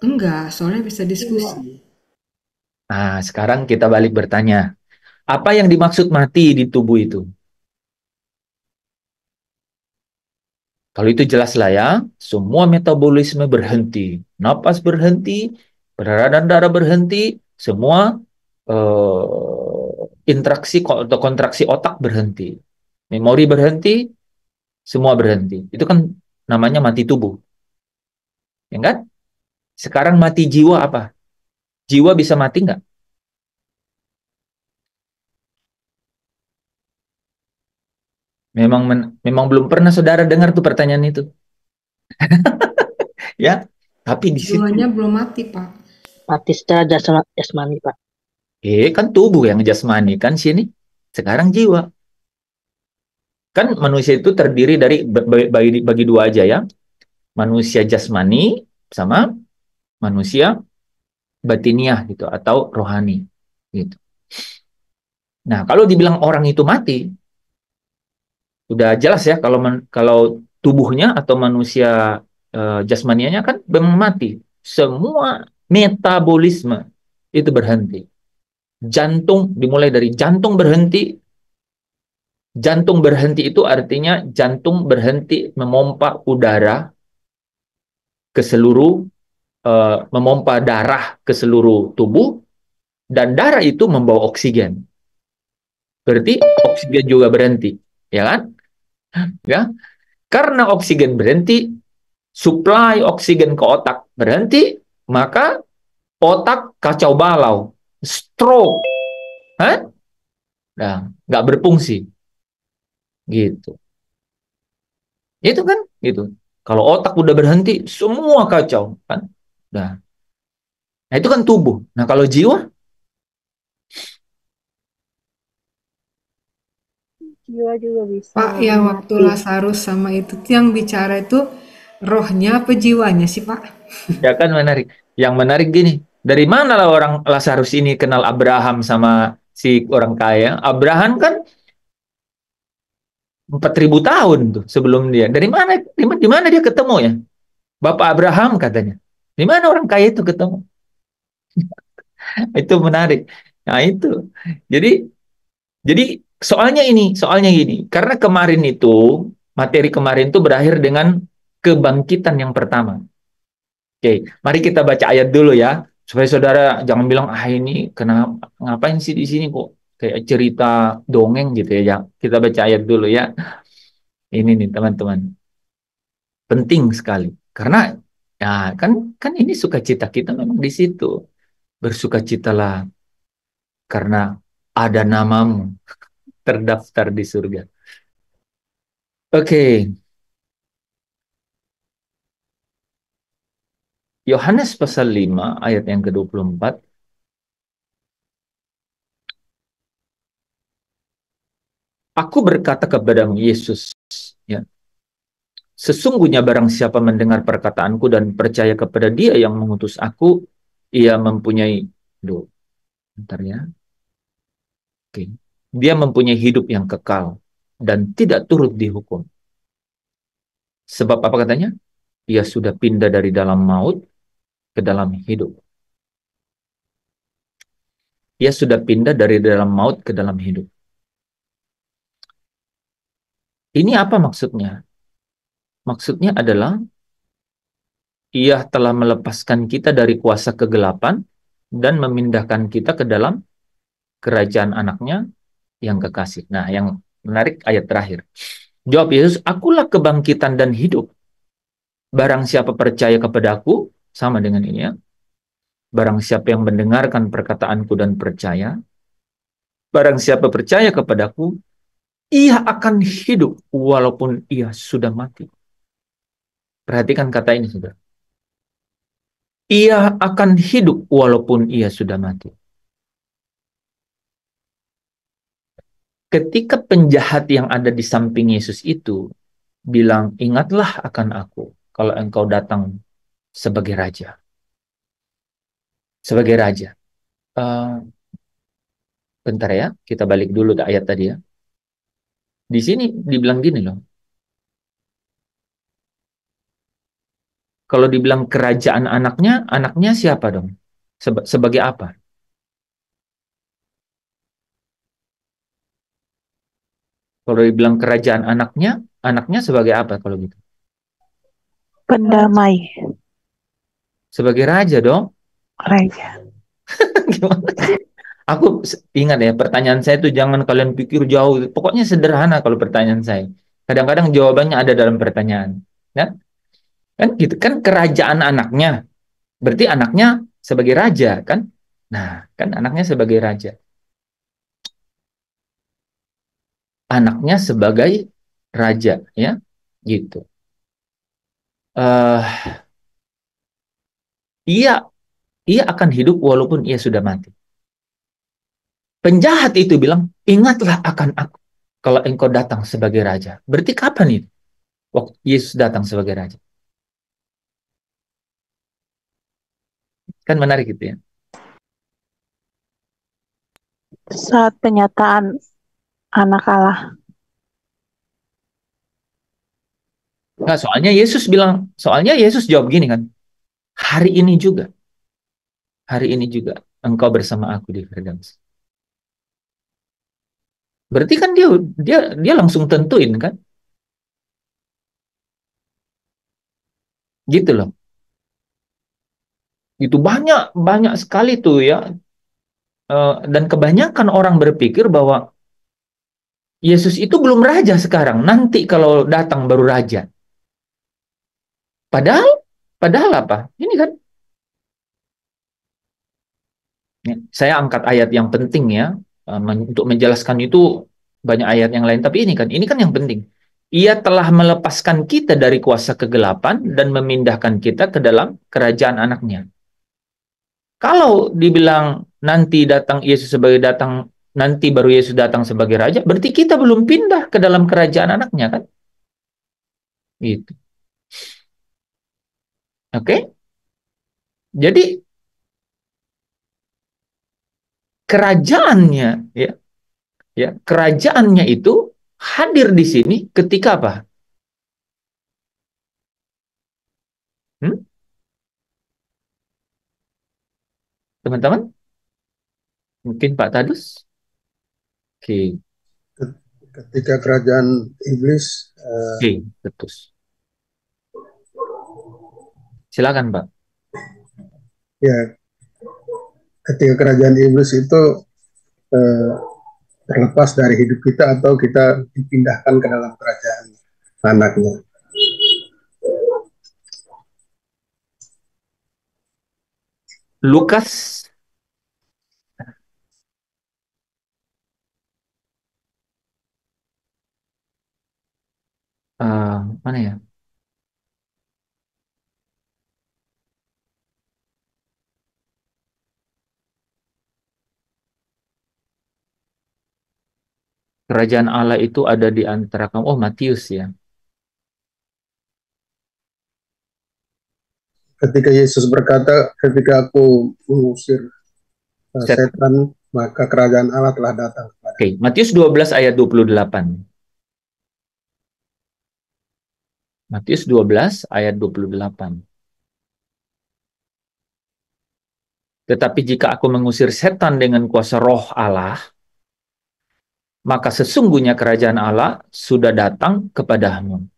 Enggak, soalnya bisa diskusi. Nah, sekarang kita balik bertanya. Apa yang dimaksud mati di tubuh itu? Kalau itu jelas lah ya, semua metabolisme berhenti, napas berhenti, peredaran darah berhenti, semua interaksi atau kontraksi otak berhenti, memori berhenti, semua berhenti. Itu kan namanya mati tubuh, ya kan? Sekarang mati jiwa apa? Jiwa bisa mati nggak? Memang belum pernah saudara dengar tuh pertanyaan itu. Ya, tapi di situ Jiwanya belum mati, Pak. Mati secara jasmani, Pak. kan tubuh yang jasmani kan sini. Sekarang jiwa. Kan manusia itu terdiri dari bagi dua aja ya. Manusia jasmani sama manusia batiniah gitu atau rohani gitu. Nah, kalau dibilang orang itu mati, udah jelas ya kalau tubuhnya atau manusia jasmanianya kan memang mati. Semua metabolisme itu berhenti. Jantung dimulai dari jantung berhenti, Jantung berhenti itu artinya jantung berhenti memompa udara ke seluruh, memompa darah ke seluruh tubuh, dan darah itu membawa oksigen. Berarti oksigen juga berhenti, ya kan? Ya, karena oksigen berhenti, suplai oksigen ke otak berhenti, maka otak kacau balau, stroke, Hah? Nah, nggak berfungsi, gitu. Itu kan, gitu. Kalau otak udah berhenti, semua kacau, kan? Nah, itu kan tubuh. Nah, kalau jiwa, Jiwa juga bisa Pak, ya waktu mati. Lazarus sama itu tuh yang bicara itu rohnya apa jiwanya sih, Pak? ya kan menarik. Yang menarik gini, dari mana lah orang Lazarus ini kenal Abraham sama si orang kaya? Abraham kan 4.000 tahun tuh sebelum dia. Di mana dia ketemu ya? Bapak Abraham katanya. Di mana orang kaya itu ketemu? Itu menarik. Nah, itu. Jadi jadi soalnya gini, karena kemarin itu materi kemarin itu berakhir dengan kebangkitan yang pertama. Oke, mari kita baca ayat dulu ya, supaya saudara jangan bilang ini kenapa ngapain sih di sini kok kayak cerita dongeng gitu ya. Kita baca ayat dulu ya. Ini nih teman-teman, penting sekali karena ya kan kan ini sukacita kita memang di situ. Bersukacitalah karena ada namamu terdaftar di surga. Oke, Yohanes pasal 5 ayat yang ke-24. Aku berkata kepadamu Yesus, ya, sesungguhnya barang siapa mendengar perkataanku dan percaya kepada Dia yang mengutus aku, ia mempunyai, duh, bentar ya. Oke. Dia mempunyai hidup yang kekal dan tidak turut dihukum. Sebab apa katanya? Ia sudah pindah dari dalam maut ke dalam hidup. Ia sudah pindah dari dalam maut ke dalam hidup. Ini apa maksudnya? Maksudnya adalah Ia telah melepaskan kita dari kuasa kegelapan dan memindahkan kita ke dalam kerajaan anaknya yang kekasih. Nah, yang menarik ayat terakhir. Jawab Yesus, akulah kebangkitan dan hidup. Barang siapa percaya kepadaku, sama dengan ini ya. Barang siapa yang mendengarkan perkataanku dan percaya, barang siapa percaya kepadaku, ia akan hidup walaupun ia sudah mati. Perhatikan kata ini, saudara. Ia akan hidup walaupun ia sudah mati. Ketika penjahat yang ada di samping Yesus itu bilang, ingatlah akan aku kalau engkau datang sebagai raja. Sebagai raja. Uh, bentar ya, kita balik dulu ke ayat tadi ya. Di sini dibilang gini loh. Kalau dibilang kerajaan anaknya siapa dong? Sebagai apa? Kalau dibilang kerajaan anaknya sebagai apa kalau gitu? Pendamai. Sebagai raja dong. Raja. Gimana sih? Aku ingat ya, pertanyaan saya itu jangan kalian pikir jauh. Pokoknya sederhana kalau pertanyaan saya. Kadang-kadang jawabannya ada dalam pertanyaan. Ya? Kan gitu kan kerajaan anaknya. Berarti anaknya sebagai raja kan? Nah, kan anaknya sebagai raja. Anaknya sebagai raja ya. Gitu. Uh, ia ia akan hidup walaupun ia sudah mati. Penjahat itu bilang, ingatlah akan aku kalau engkau datang sebagai raja. Berarti kapan itu? Waktu Yesus datang sebagai raja. Kan menarik gitu ya. Saat penyataan anak Allah. Nah, soalnya Yesus jawab gini kan, hari ini juga engkau bersama aku di Firdaus. Berarti kan dia langsung tentuin kan? Gitu loh. Itu banyak sekali tuh ya. Dan kebanyakan orang berpikir bahwa Yesus itu belum raja sekarang, nanti kalau datang baru raja. Padahal padahal apa? Ini kan ya, saya angkat ayat yang penting ya, untuk menjelaskan itu banyak ayat yang lain, tapi ini kan yang penting. Ia telah melepaskan kita dari kuasa kegelapan dan memindahkan kita ke dalam kerajaan anaknya. Kalau dibilang nanti datang Yesus sebagai datang, nanti baru Yesus datang sebagai raja, berarti kita belum pindah ke dalam kerajaan anaknya kan? Gitu. Oke? Jadi kerajaannya ya, kerajaannya itu hadir di sini ketika apa? Hmm? Teman-teman? Mungkin Pak Tadus? Oke. Ketika kerajaan iblis, Oke, betul. Silakan, Pak. ya ketika kerajaan iblis itu terlepas dari hidup kita atau kita dipindahkan ke dalam kerajaan anaknya. Lukas mana ya? Kerajaan Allah itu ada di antara kamu. Oh, Matius ya. Ketika Yesus berkata, ketika aku mengusir setan, maka kerajaan Allah telah datang. Oke, Matius 12 ayat 28. Matius 12 ayat 28. Tetapi jika aku mengusir setan dengan kuasa roh Allah, maka sesungguhnya kerajaan Allah sudah datang kepadamu.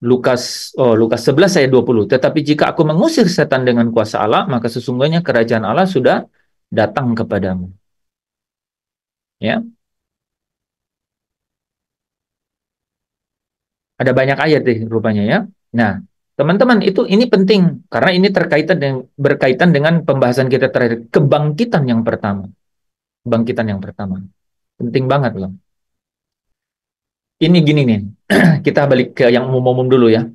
Lukas 11 ayat 20. Tetapi jika aku mengusir setan dengan kuasa Allah, maka sesungguhnya kerajaan Allah sudah datang kepadamu. Ya. Ada banyak ayat deh rupanya ya. Nah, teman-teman ini penting karena ini berkaitan dengan pembahasan kita terakhir, kebangkitan yang pertama. Kebangkitan yang pertama. Penting banget loh. Ini gini nih. Kita balik ke yang umum-umum dulu ya.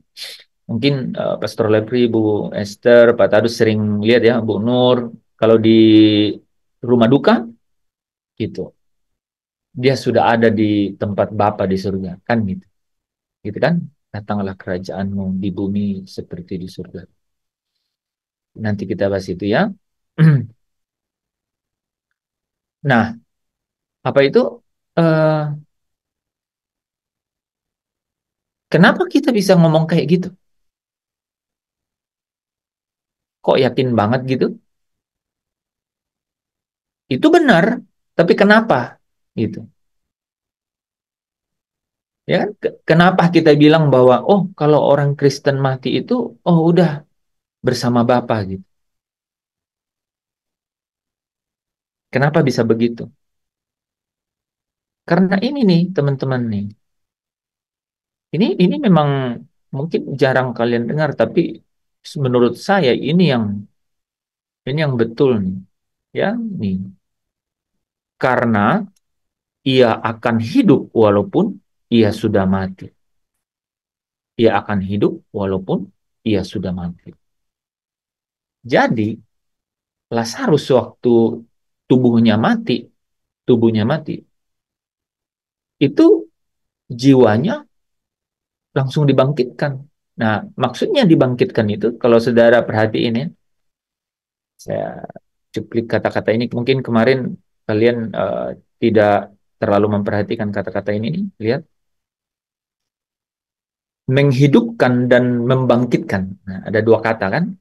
Mungkin Pastor Lepri, Bu Esther, Pak Tadus sering lihat ya, Bu Nur, kalau di rumah duka, gitu. Dia sudah ada di tempat Bapa di surga, kan gitu. Gitu kan? Datanglah kerajaanmu di bumi seperti di surga. Nanti kita bahas itu ya. Nah, apa itu? Kenapa kita bisa ngomong kayak gitu? Kok yakin banget gitu? Itu benar, tapi kenapa? Gitu. Ya kan? Kenapa kita bilang bahwa kalau orang Kristen mati itu udah bersama Bapa gitu. Kenapa bisa begitu? Karena ini nih teman-teman nih. Ini memang mungkin jarang kalian dengar, tapi menurut saya ini yang betul nih. Ya, nih. Karena ia akan hidup walaupun ia sudah mati. Ia akan hidup walaupun ia sudah mati. Jadi Lazarus waktu tubuhnya mati, itu jiwanya langsung dibangkitkan. Nah, maksudnya dibangkitkan itu, kalau saudara perhatiin ya, saya cuplik kata-kata ini, mungkin kemarin kalian tidak terlalu memperhatikan kata-kata ini nih, lihat. Menghidupkan dan membangkitkan. Nah, ada dua kata kan?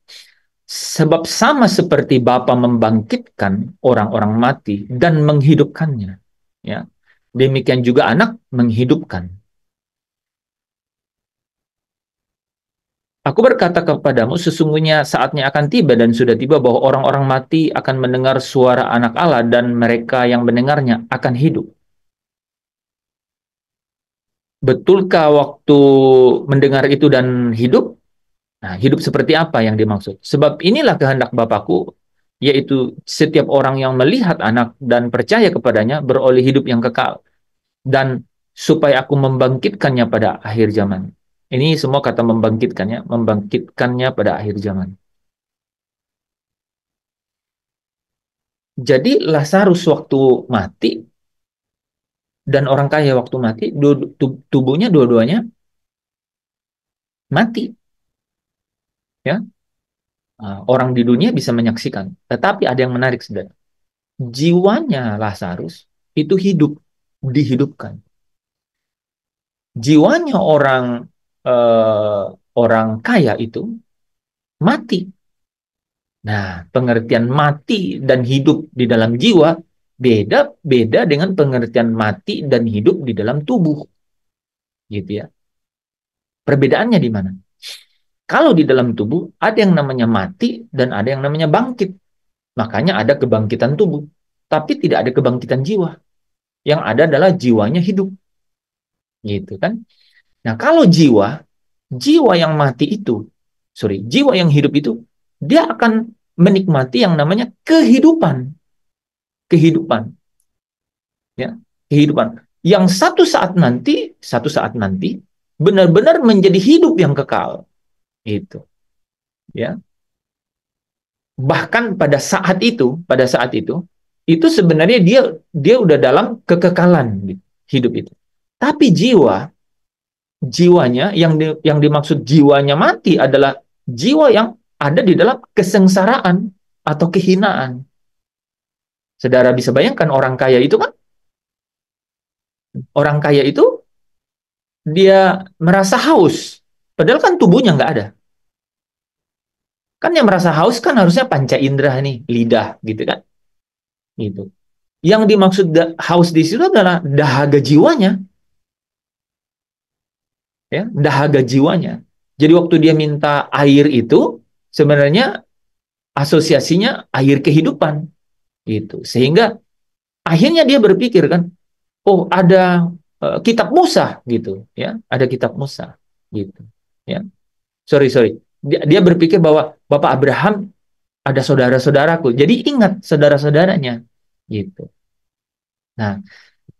Sebab sama seperti Bapa membangkitkan orang-orang mati dan menghidupkannya. Ya. Demikian juga anak menghidupkan. Aku berkata kepadamu, sesungguhnya saatnya akan tiba dan sudah tiba bahwa orang-orang mati akan mendengar suara anak Allah dan mereka yang mendengarnya akan hidup. Betulkah waktu mendengar itu dan hidup? Nah, hidup seperti apa yang dimaksud? Sebab inilah kehendak Bapakku, yaitu setiap orang yang melihat anak dan percaya kepadanya beroleh hidup yang kekal. Dan supaya aku membangkitkannya pada akhir zaman. Ini semua kata membangkitkannya, membangkitkannya pada akhir zaman. Jadi Lazarus waktu mati dan orang kaya waktu mati, tubuhnya dua-duanya mati. Ya, orang di dunia bisa menyaksikan. Tetapi ada yang menarik, saudara. Jiwanya Lazarus itu hidup, dihidupkan. Jiwanya orang kaya itu mati. Nah, pengertian mati dan hidup di dalam jiwa beda dengan pengertian mati dan hidup di dalam tubuh. Gitu ya. Perbedaannya di mana? Kalau di dalam tubuh ada yang namanya mati dan ada yang namanya bangkit. Makanya ada kebangkitan tubuh, tapi tidak ada kebangkitan jiwa. Yang ada adalah jiwanya hidup. Gitu kan? Nah, kalau jiwa yang mati itu, jiwa yang hidup itu, dia akan menikmati yang namanya kehidupan. Kehidupan. Ya, kehidupan. Yang satu saat nanti benar-benar menjadi hidup yang kekal. Itu. Ya. Bahkan pada saat itu sebenarnya dia udah dalam kekekalan hidup itu. Tapi jiwanya yang dimaksud jiwanya mati adalah jiwa yang ada di dalam kesengsaraan atau kehinaan. Saudara bisa bayangkan orang kaya itu kan? Orang kaya itu dia merasa haus, padahal kan tubuhnya nggak ada. Kan yang merasa haus kan harusnya panca indera nih, lidah gitu kan? Gitu. Yang dimaksud haus di situ adalah dahaga jiwanya. Ya, dahaga jiwanya. Jadi waktu dia minta air itu sebenarnya asosiasinya air kehidupan. Gitu. Sehingga akhirnya dia berpikir kan, oh ada kitab Musa gitu, ya. Ada kitab Musa gitu, ya. Sorry. Dia berpikir bahwa Bapak Abraham ada saudara-saudaraku. Jadi ingat saudara-saudaranya gitu. Nah,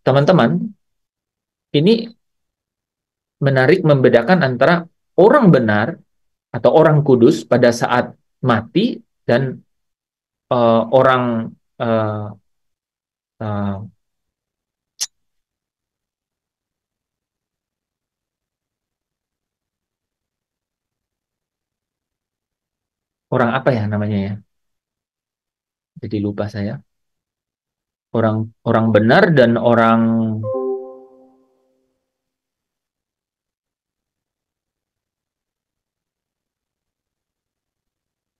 teman-teman, ini menarik membedakan antara orang benar atau orang kudus pada saat mati dan orang orang apa ya namanya ya? Jadi lupa saya. Orang benar dan orang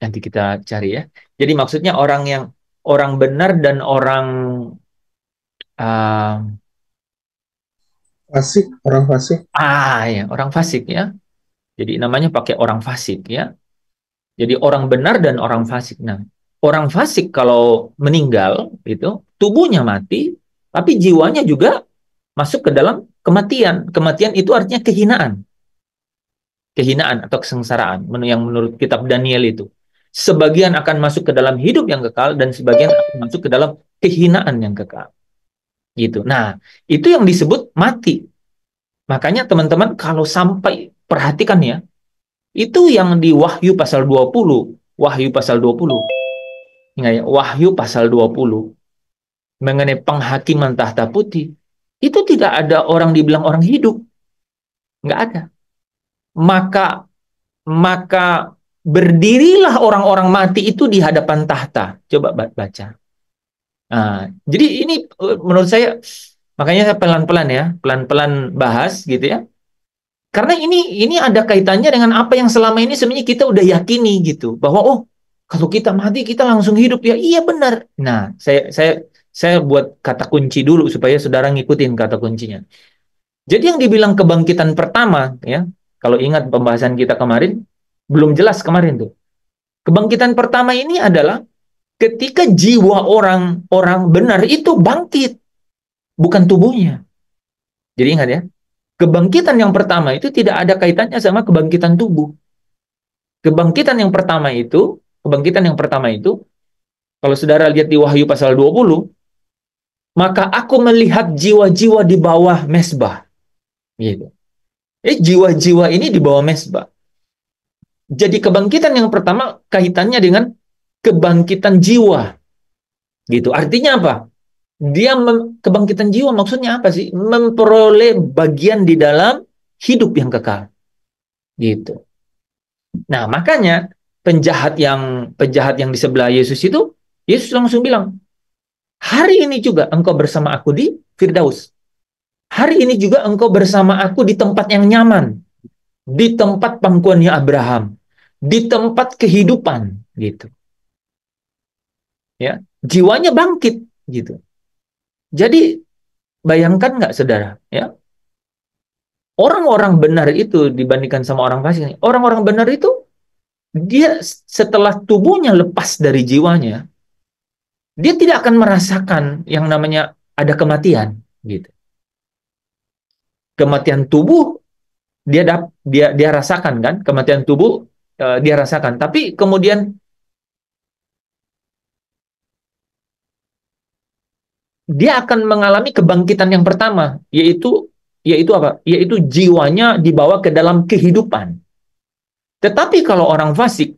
nanti kita cari ya. Jadi maksudnya orang benar dan orang fasik, orang fasik. Ya, orang fasik ya. Jadi namanya pakai orang fasik ya. Jadi orang benar dan orang fasik. Nah, orang fasik kalau meninggal itu tubuhnya mati, tapi jiwanya juga masuk ke dalam kematian. Kematian itu artinya kehinaan. Kehinaan atau kesengsaraan yang menurut kitab Daniel itu. Sebagian akan masuk ke dalam hidup yang kekal dan sebagian akan masuk ke dalam kehinaan yang kekal. Gitu. Nah, itu yang disebut mati. Makanya teman-teman kalau sampai perhatikan ya, itu yang di Wahyu pasal 20. Wahyu pasal 20. Ingat ya, Wahyu pasal 20 mengenai penghakiman tahta putih. Itu tidak ada orang dibilang orang hidup. Nggak ada. Maka berdirilah orang-orang mati itu di hadapan tahta. Coba baca. Nah, jadi ini menurut saya, makanya saya pelan-pelan ya, pelan-pelan bahas gitu ya. Karena ini ada kaitannya dengan apa yang selama ini sebenarnya kita udah yakini gitu, bahwa oh kalau kita mati kita langsung hidup ya, iya benar. Nah, saya Saya buat kata kunci dulu supaya saudara ngikutin kata kuncinya. Jadi yang dibilang kebangkitan pertama, ya, kalau ingat pembahasan kita kemarin, belum jelas kemarin tuh. Kebangkitan pertama ini adalah ketika jiwa orang benar itu bangkit, bukan tubuhnya. Jadi ingat ya, kebangkitan yang pertama itu tidak ada kaitannya sama kebangkitan tubuh. Kebangkitan yang pertama itu, kalau saudara lihat di Wahyu pasal 20, maka aku melihat jiwa-jiwa di bawah mesbah. Gitu. Jiwa-jiwa ini di bawah mesbah. Jadi kebangkitan yang pertama kaitannya dengan kebangkitan jiwa. Gitu. Artinya apa? Kebangkitan jiwa maksudnya apa sih? Memperoleh bagian di dalam hidup yang kekal. Gitu. Nah, makanya penjahat yang di sebelah Yesus itu, Yesus langsung bilang, hari ini juga engkau bersama aku di Firdaus. Hari ini juga engkau bersama aku di tempat yang nyaman, di tempat pangkuannya Abraham, di tempat kehidupan, gitu. Ya, jiwanya bangkit, gitu. Jadi bayangkan nggak, saudara? Ya, orang-orang benar itu dibandingkan sama orang fasik. Orang-orang benar itu dia setelah tubuhnya lepas dari jiwanya, dia tidak akan merasakan yang namanya ada kematian, gitu. Kematian tubuh dia rasakan kan, kematian tubuh dia rasakan, tapi kemudian dia akan mengalami kebangkitan yang pertama, yaitu apa? Yaitu jiwanya dibawa ke dalam kehidupan. Tetapi kalau orang fasik,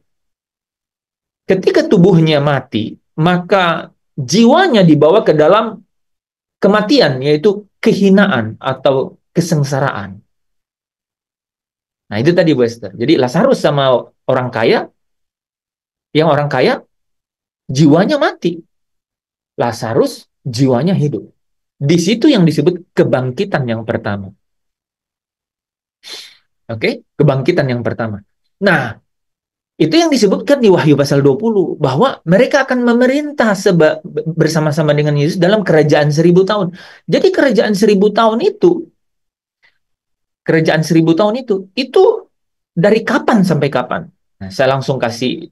ketika tubuhnya mati, maka jiwanya dibawa ke dalam kematian, yaitu kehinaan atau kesengsaraan. Nah, itu tadi Bu Esther. Jadi Lazarus sama orang kaya, yang orang kaya jiwanya mati. Lazarus jiwanya hidup. Di situ yang disebut kebangkitan yang pertama. Oke, kebangkitan yang pertama. Nah, itu yang disebutkan di Wahyu pasal 20, bahwa mereka akan memerintah bersama-sama dengan Yesus dalam kerajaan 1000 tahun. Jadi kerajaan 1000 tahun itu dari kapan sampai kapan? Nah, saya langsung kasih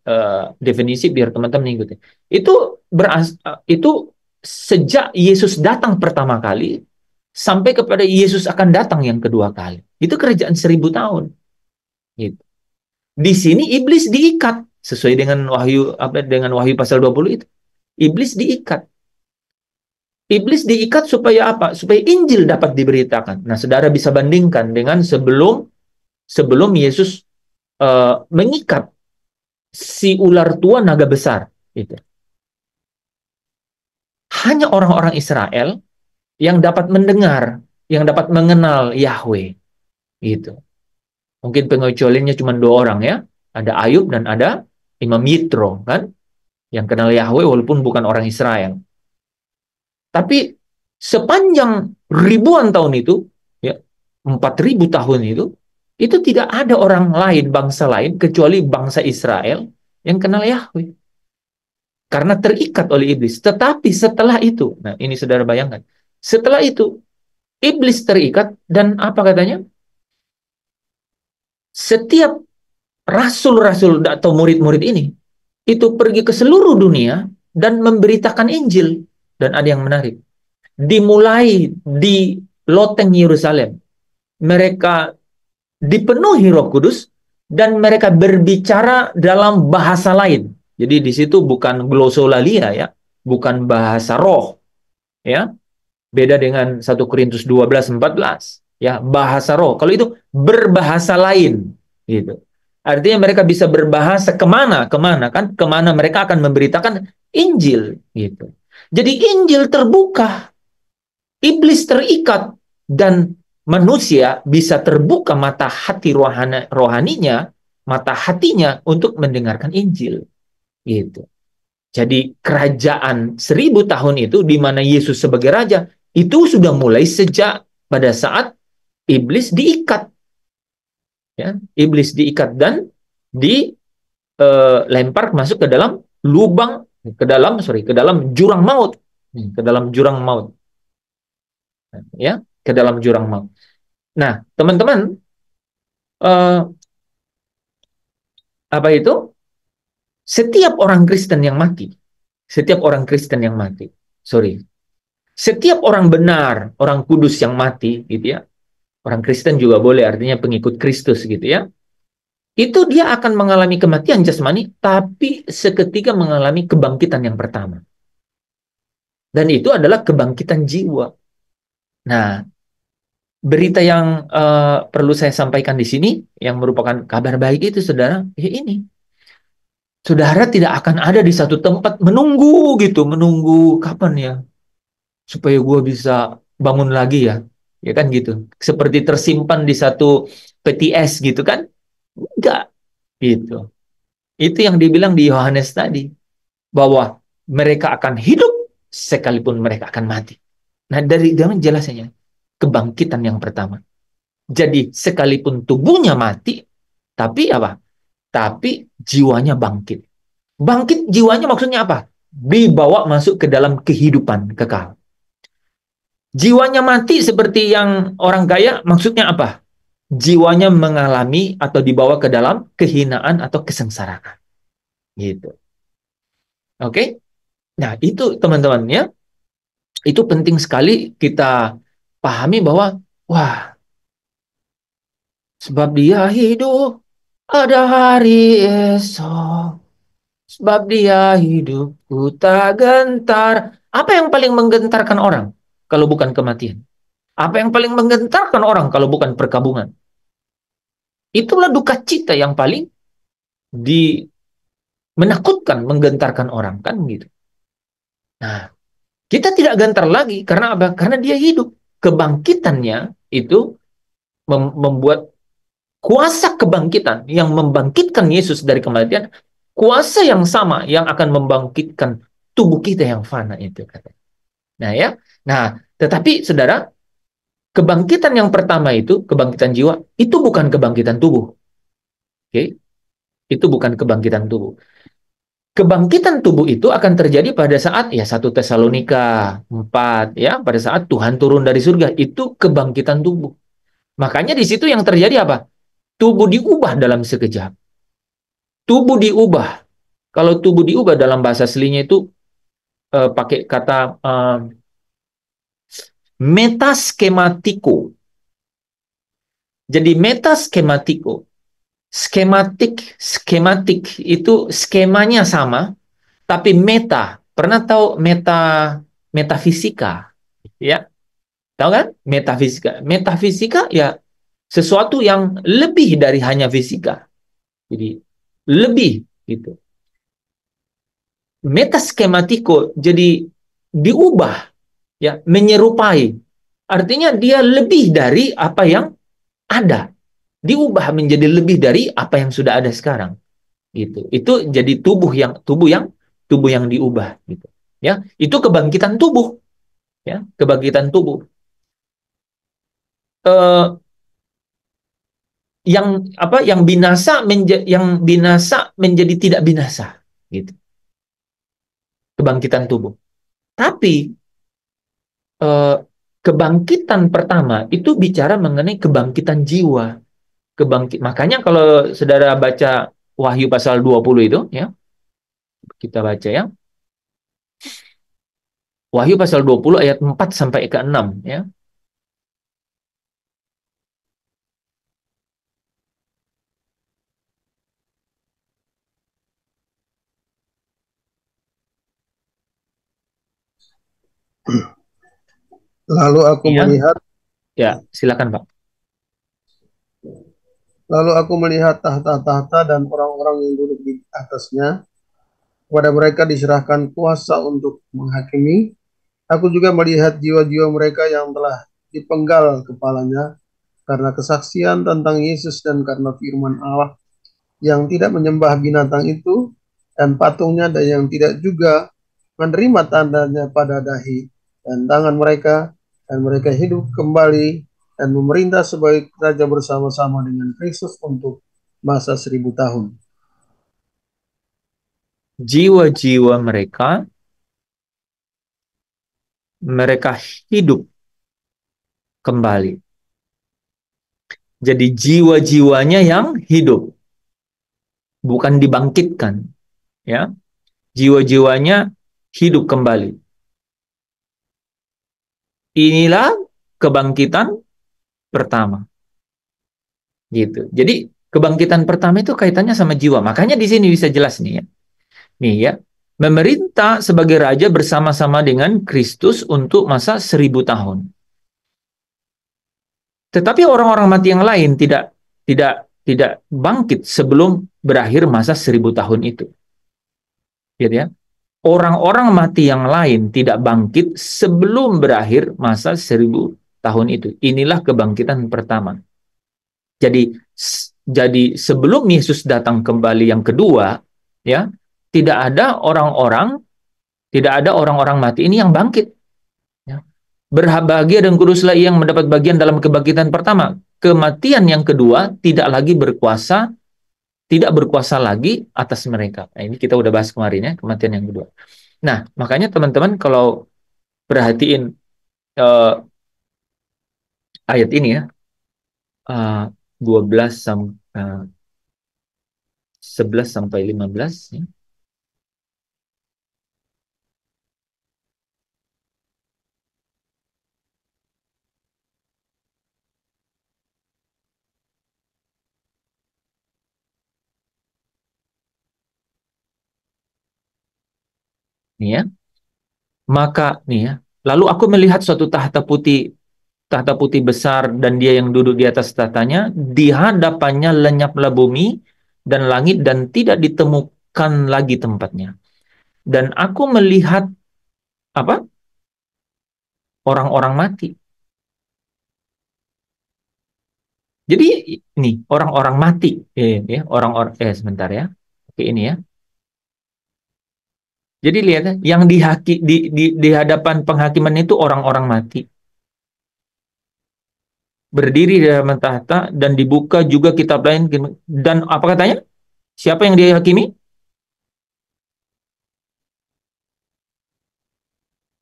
definisi biar teman-teman ikuti. Itu sejak Yesus datang pertama kali sampai kepada Yesus akan datang yang kedua kali. Itu kerajaan 1000 tahun. Gitu. Di sini iblis diikat sesuai dengan Wahyu pasal 20 itu. Iblis diikat. Iblis diikat supaya apa? Supaya Injil dapat diberitakan. Nah, saudara bisa bandingkan dengan sebelum Yesus mengikat si ular tua naga besar. Gitu. Hanya orang-orang Israel yang dapat mendengar, yang dapat mengenal Yahweh. Gitu. Mungkin pengecualiannya cuma 2 orang ya. Ada Ayub dan ada Imam Yitro, kan? Yang kenal Yahweh walaupun bukan orang Israel. Tapi sepanjang ribuan tahun itu, ya, 4000 tahun itu tidak ada orang lain, bangsa lain, kecuali bangsa Israel yang kenal Yahweh. Karena terikat oleh iblis. Tetapi setelah itu, nah ini saudara bayangkan, setelah itu, iblis terikat dan apa katanya? Setiap rasul-rasul atau murid-murid ini, itu pergi ke seluruh dunia dan memberitakan Injil. Dan ada yang menarik. Dimulai di loteng Yerusalem. Mereka dipenuhi Roh Kudus dan mereka berbicara dalam bahasa lain. Jadi di situ bukan glosolalia ya, bukan bahasa roh. Ya. Beda dengan 1 Korintus 12:14, ya, bahasa roh. Kalau itu berbahasa lain gitu. Artinya mereka bisa berbahasa kemana kan? Kemana mereka akan memberitakan Injil gitu. Jadi Injil terbuka. Iblis terikat dan manusia bisa terbuka mata hati rohaninya, mata hatinya untuk mendengarkan Injil. Gitu. Jadi kerajaan 1000 tahun itu di mana Yesus sebagai raja itu sudah mulai sejak pada saat iblis diikat. Ya, iblis diikat dan dilempar masuk ke dalam lubang, ke dalam jurang maut. ke dalam jurang maut. Ya, ke dalam jurang maut. Nah, teman-teman, eh, apa itu? Setiap orang Kristen yang mati, setiap orang Kristen yang mati, sorry, setiap orang benar, orang kudus yang mati, gitu ya, orang Kristen juga boleh, artinya pengikut Kristus, gitu ya, itu dia akan mengalami kematian jasmani, tapi seketika mengalami kebangkitan yang pertama. Dan itu adalah kebangkitan jiwa. Nah, berita yang perlu saya sampaikan di sini, yang merupakan kabar baik itu, saudara, ya ini. Saudara tidak akan ada di satu tempat menunggu gitu, menunggu kapan ya, supaya gue bisa bangun lagi ya kan gitu. Seperti tersimpan di satu PTS gitu kan? Enggak, gitu. Itu yang dibilang di Yohanes tadi, bahwa mereka akan hidup sekalipun mereka akan mati. Nah, dari dalam jelasnya, kebangkitan yang pertama. Jadi, sekalipun tubuhnya mati, tapi apa? Tapi jiwanya bangkit. Bangkit jiwanya maksudnya apa? Dibawa masuk ke dalam kehidupan kekal. Jiwanya mati seperti yang orang kaya, maksudnya apa? Jiwanya mengalami atau dibawa ke dalam kehinaan atau kesengsaraan. Gitu. Oke? Nah, itu teman-teman ya. Itu penting sekali kita pahami bahwa wah, sebab dia hidup ada hari esok. Sebab dia hidupku tak gentar. Apa yang paling menggentarkan orang kalau bukan kematian? Apa yang paling menggentarkan orang kalau bukan perkabungan? Itulah duka cita yang paling menakutkan, menggentarkan orang, kan gitu. Nah, kita tidak gentar lagi karena apa? Karena dia hidup. Kebangkitannya itu membuat kuasa kebangkitan yang membangkitkan Yesus dari kematian, kuasa yang sama yang akan membangkitkan tubuh kita yang fana itu katanya. Nah ya, nah tetapi saudara, kebangkitan yang pertama itu kebangkitan jiwa itu bukan kebangkitan tubuh, oke? Itu bukan kebangkitan tubuh. Kebangkitan tubuh itu akan terjadi pada saat ya 1 Tesalonika 4 ya, pada saat Tuhan turun dari surga, itu kebangkitan tubuh. Makanya di situ yang terjadi apa? Tubuh diubah dalam sekejap. Tubuh diubah. Kalau tubuh diubah dalam bahasa aslinya itu pakai kata metaskematico. Jadi metaskematico. Skematik itu skemanya sama, tapi meta. Pernah tahu metafisika? Ya, tahu kan? Metafisika. Metafisika ya sesuatu yang lebih dari hanya fisika. Jadi lebih gitu. Metaskematico jadi diubah ya, menyerupai. Artinya dia lebih dari apa yang ada. Diubah menjadi lebih dari apa yang sudah ada sekarang. Gitu. Itu jadi tubuh yang diubah gitu. Ya, itu kebangkitan tubuh. Ya, kebangkitan tubuh. Yang binasa menjadi tidak binasa gitu. Kebangkitan tubuh. Tapi kebangkitan pertama itu bicara mengenai kebangkitan jiwa. Makanya kalau saudara baca Wahyu pasal 20 itu ya, kita baca ya. Wahyu pasal 20 ayat 4 sampai ke 6 ya. Lalu aku Ya. melihat Ya, silakan Pak. Lalu aku melihat tahta-tahta dan orang-orang yang duduk di atasnya. Kepada mereka diserahkan kuasa untuk menghakimi. Aku juga melihat jiwa-jiwa mereka yang telah dipenggal kepalanya karena kesaksian tentang Yesus dan karena firman Allah, yang tidak menyembah binatang itu dan patungnya, dan yang tidak juga menerima tandanya pada dahi dan tangan mereka, dan mereka hidup kembali dan memerintah sebagai raja bersama-sama dengan Kristus untuk masa 1000 tahun. Jiwa-jiwa mereka mereka hidup kembali. Jadi jiwa-jiwanya yang hidup, bukan dibangkitkan, ya. Jiwa-jiwanya hidup kembali. Inilah kebangkitan pertama. Gitu. Jadi kebangkitan pertama itu kaitannya sama jiwa. Makanya di sini bisa jelas nih ya. Nih ya. Memerintah sebagai raja bersama-sama dengan Kristus untuk masa 1000 tahun. Tetapi orang-orang mati yang lain tidak bangkit sebelum berakhir masa 1000 tahun itu. Gitu ya. Orang-orang mati yang lain tidak bangkit sebelum berakhir masa 1000 tahun itu. Inilah kebangkitan pertama. Jadi sebelum Yesus datang kembali yang kedua, ya, tidak ada orang-orang mati ini yang bangkit. Ya. Berbahagia dan kuduslah ia yang mendapat bagian dalam kebangkitan pertama. Kematian yang kedua tidak berkuasa lagi atas mereka. Nah, ini kita udah bahas kemarin ya, kematian yang kedua. Nah, makanya teman-teman kalau perhatiin ayat ini ya, 11 sampai 15 ya. Nih ya. Maka nih ya, lalu aku melihat suatu tahta putih besar dan dia yang duduk di atas tahtanya, di hadapannya lenyaplah bumi dan langit dan tidak ditemukan lagi tempatnya. Dan aku melihat apa? Orang-orang mati. Jadi ini orang-orang mati, orang-orang sebentar ya. Oke ini ya. Jadi lihat ya, yang di hadapan penghakiman itu orang-orang mati. Berdiri di hadapan tahta dan dibuka juga kitab lain. Dan apa katanya? Siapa yang dihakimi?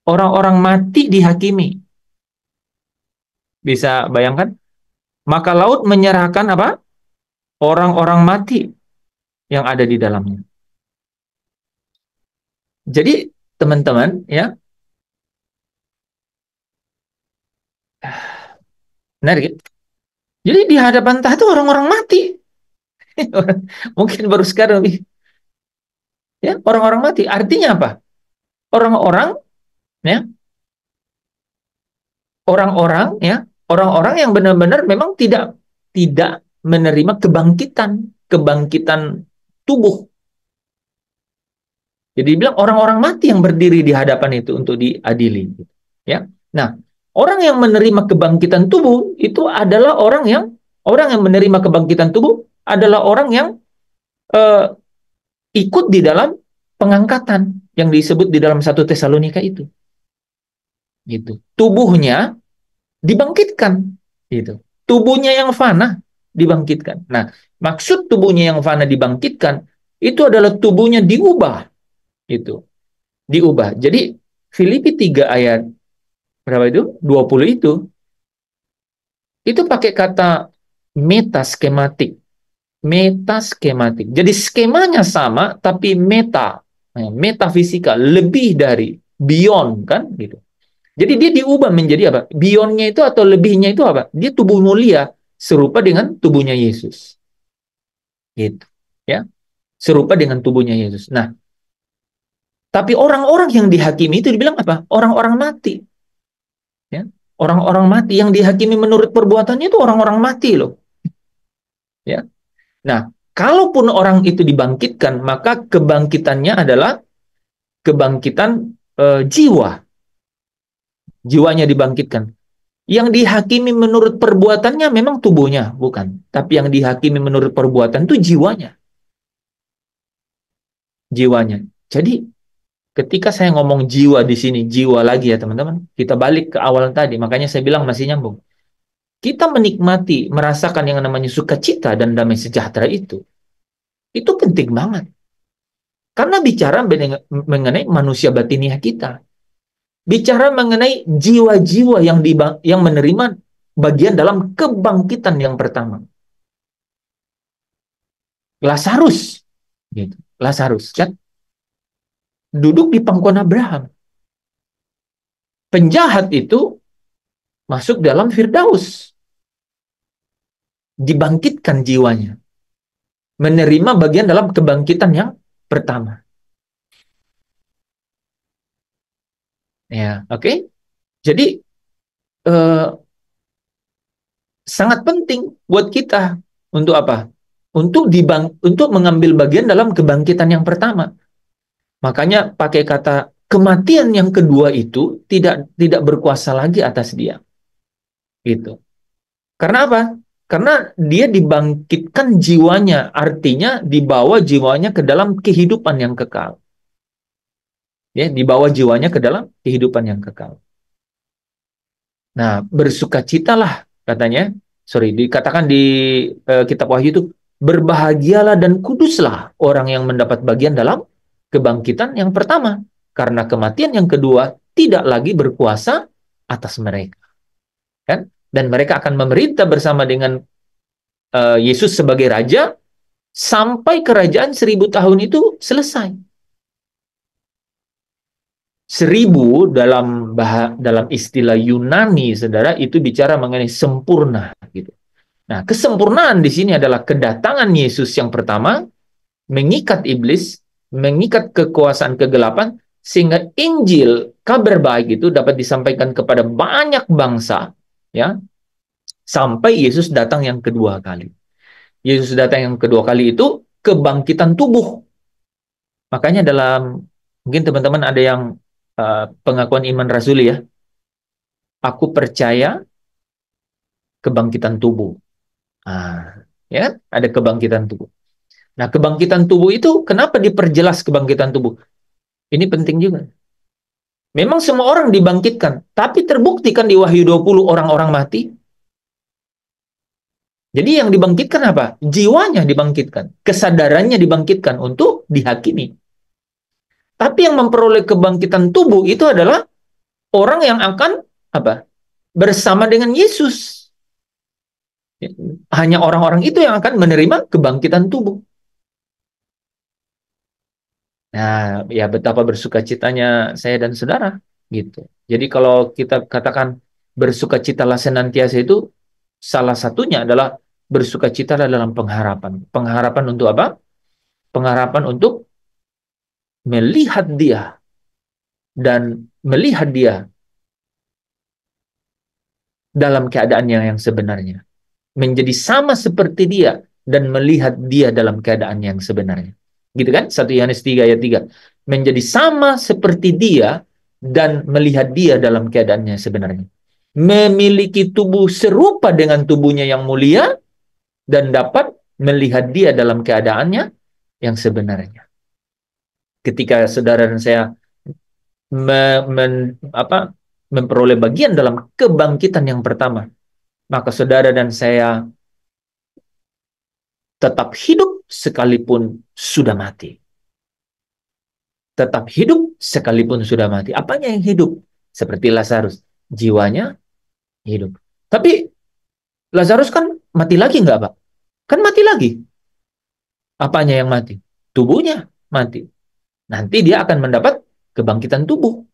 Orang-orang mati dihakimi. Bisa bayangkan? Maka laut menyerahkan apa? Orang-orang mati yang ada di dalamnya. Jadi teman-teman ya, menarik. Jadi di hadapan tahta orang-orang mati. Mungkin baru sekarang ya, orang-orang mati. Artinya apa? Orang-orang ya, orang-orang yang benar-benar memang tidak menerima kebangkitan tubuh. Jadi dibilang orang-orang mati yang berdiri di hadapan itu untuk diadili. Ya. Nah, orang yang menerima kebangkitan tubuh itu adalah orang yang menerima kebangkitan tubuh adalah orang yang ikut di dalam pengangkatan yang disebut di dalam 1 Tesalonika itu. Gitu. Tubuhnya dibangkitkan gitu. Tubuhnya yang fana dibangkitkan. Nah, maksud tubuhnya yang fana dibangkitkan itu adalah tubuhnya diubah. Itu. Diubah. Jadi Filipi 3 ayat berapa itu? 20 itu pakai kata metaskematik. Metaskematik. Jadi skemanya sama tapi metafisika, lebih dari, beyond kan gitu. Jadi dia diubah menjadi apa? Beyondnya itu atau lebihnya itu apa? Dia tubuh mulia serupa dengan tubuhnya Yesus. Gitu. Ya. Serupa dengan tubuhnya Yesus. Nah, tapi orang-orang yang dihakimi itu dibilang apa? Orang-orang mati. Ya. Orang-orang mati yang dihakimi menurut perbuatannya itu orang-orang mati loh. Ya. Nah, kalaupun orang itu dibangkitkan, maka kebangkitannya adalah kebangkitan jiwa. Jiwanya dibangkitkan. Yang dihakimi menurut perbuatannya memang tubuhnya, bukan. Tapi yang dihakimi menurut perbuatan itu jiwanya. Jiwanya. Jadi, ketika saya ngomong jiwa di sini, jiwa lagi ya teman-teman, kita balik ke awal tadi, makanya saya bilang masih nyambung. Kita menikmati, merasakan yang namanya sukacita dan damai sejahtera itu penting banget. Karena bicara mengenai manusia batiniah kita. bicara mengenai jiwa-jiwa yang menerima bagian dalam kebangkitan yang pertama. Lazarus, gitu. Lazarus kan duduk di pangkuan Abraham. Penjahat itu masuk dalam Firdaus, dibangkitkan jiwanya, menerima bagian dalam kebangkitan yang pertama. Ya, oke. Jadi sangat penting buat kita untuk apa? Untuk mengambil bagian dalam kebangkitan yang pertama. Makanya pakai kata kematian yang kedua itu tidak berkuasa lagi atas dia. Gitu. Karena apa? Karena dia dibangkitkan jiwanya, artinya dibawa jiwanya ke dalam kehidupan yang kekal. Ya, dibawa jiwanya ke dalam kehidupan yang kekal. Nah, bersukacitalah katanya. Dikatakan di kitab Wahyu itu, berbahagialah dan kuduslah orang yang mendapat bagian dalam kebangkitan yang pertama, karena kematian yang kedua tidak lagi berkuasa atas mereka. Kan? Dan mereka akan memerintah bersama dengan Yesus sebagai raja sampai kerajaan 1000 tahun itu selesai. 1000 dalam istilah Yunani, saudara, itu bicara mengenai sempurna. Gitu. Nah, kesempurnaan di sini adalah kedatangan Yesus yang pertama, mengikat iblis, mengikat kekuasaan kegelapan, sehingga Injil, kabar baik itu dapat disampaikan kepada banyak bangsa, ya, sampai Yesus datang yang kedua kali. Yesus datang yang kedua kali itu kebangkitan tubuh. Makanya mungkin teman-teman ada yang pengakuan iman rasuli ya. Aku percaya kebangkitan tubuh. Ya, ada kebangkitan tubuh. Nah, kebangkitan tubuh itu kenapa diperjelas kebangkitan tubuh? Ini penting juga. Memang semua orang dibangkitkan, tapi terbuktikan di Wahyu 20 orang-orang mati. Jadi yang dibangkitkan apa? Jiwanya dibangkitkan, kesadarannya dibangkitkan untuk dihakimi. Tapi yang memperoleh kebangkitan tubuh itu adalah orang yang akan apa? Bersama dengan Yesus. Hanya orang-orang itu yang akan menerima kebangkitan tubuh. Nah, ya betapa bersukacitanya saya dan saudara gitu. Jadi kalau kita katakan bersukacitalah senantiasa itu salah satunya adalah bersukacitalah dalam pengharapan. Pengharapan untuk apa? Pengharapan untuk melihat dia dan melihat dia dalam keadaannya yang sebenarnya. Menjadi sama seperti dia dan melihat dia dalam keadaan yang sebenarnya. Gitu kan? 1 Yohanes 3 ayat 3. Menjadi sama seperti dia dan melihat dia dalam keadaannya sebenarnya. Memiliki tubuh serupa dengan tubuhnya yang mulia dan dapat melihat dia dalam keadaannya yang sebenarnya. Ketika saudara dan saya memperoleh bagian dalam kebangkitan yang pertama, maka saudara dan saya tetap hidup sekalipun sudah mati. Tetap hidup sekalipun sudah mati. Apanya yang hidup? Seperti Lazarus. Jiwanya hidup. Tapi Lazarus kan mati lagi nggak, Pak? Kan mati lagi. Apanya yang mati? Tubuhnya mati. Nanti dia akan mendapat kebangkitan tubuh.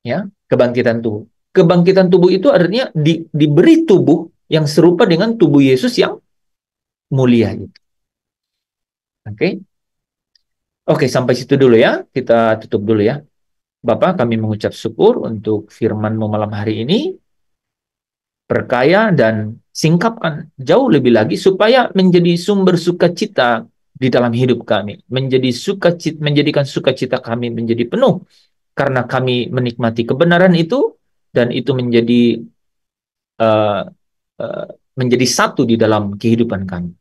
Ya, kebangkitan tubuh. Kebangkitan tubuh itu artinya diberi tubuh yang serupa dengan tubuh Yesus yang mulia gitu. Oke. Oke, sampai situ dulu ya. Kita tutup dulu ya. Bapak, kami mengucap syukur untuk firman-Mu malam hari ini. Perkaya dan singkapkan jauh lebih lagi supaya menjadi sumber sukacita di dalam hidup kami. Menjadikan sukacita kami menjadi penuh. Karena kami menikmati kebenaran itu dan itu menjadi satu di dalam kehidupan kami.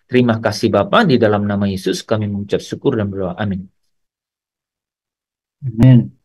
Terima kasih Bapa, di dalam nama Yesus kami mengucap syukur dan berdoa. Amin. Amin.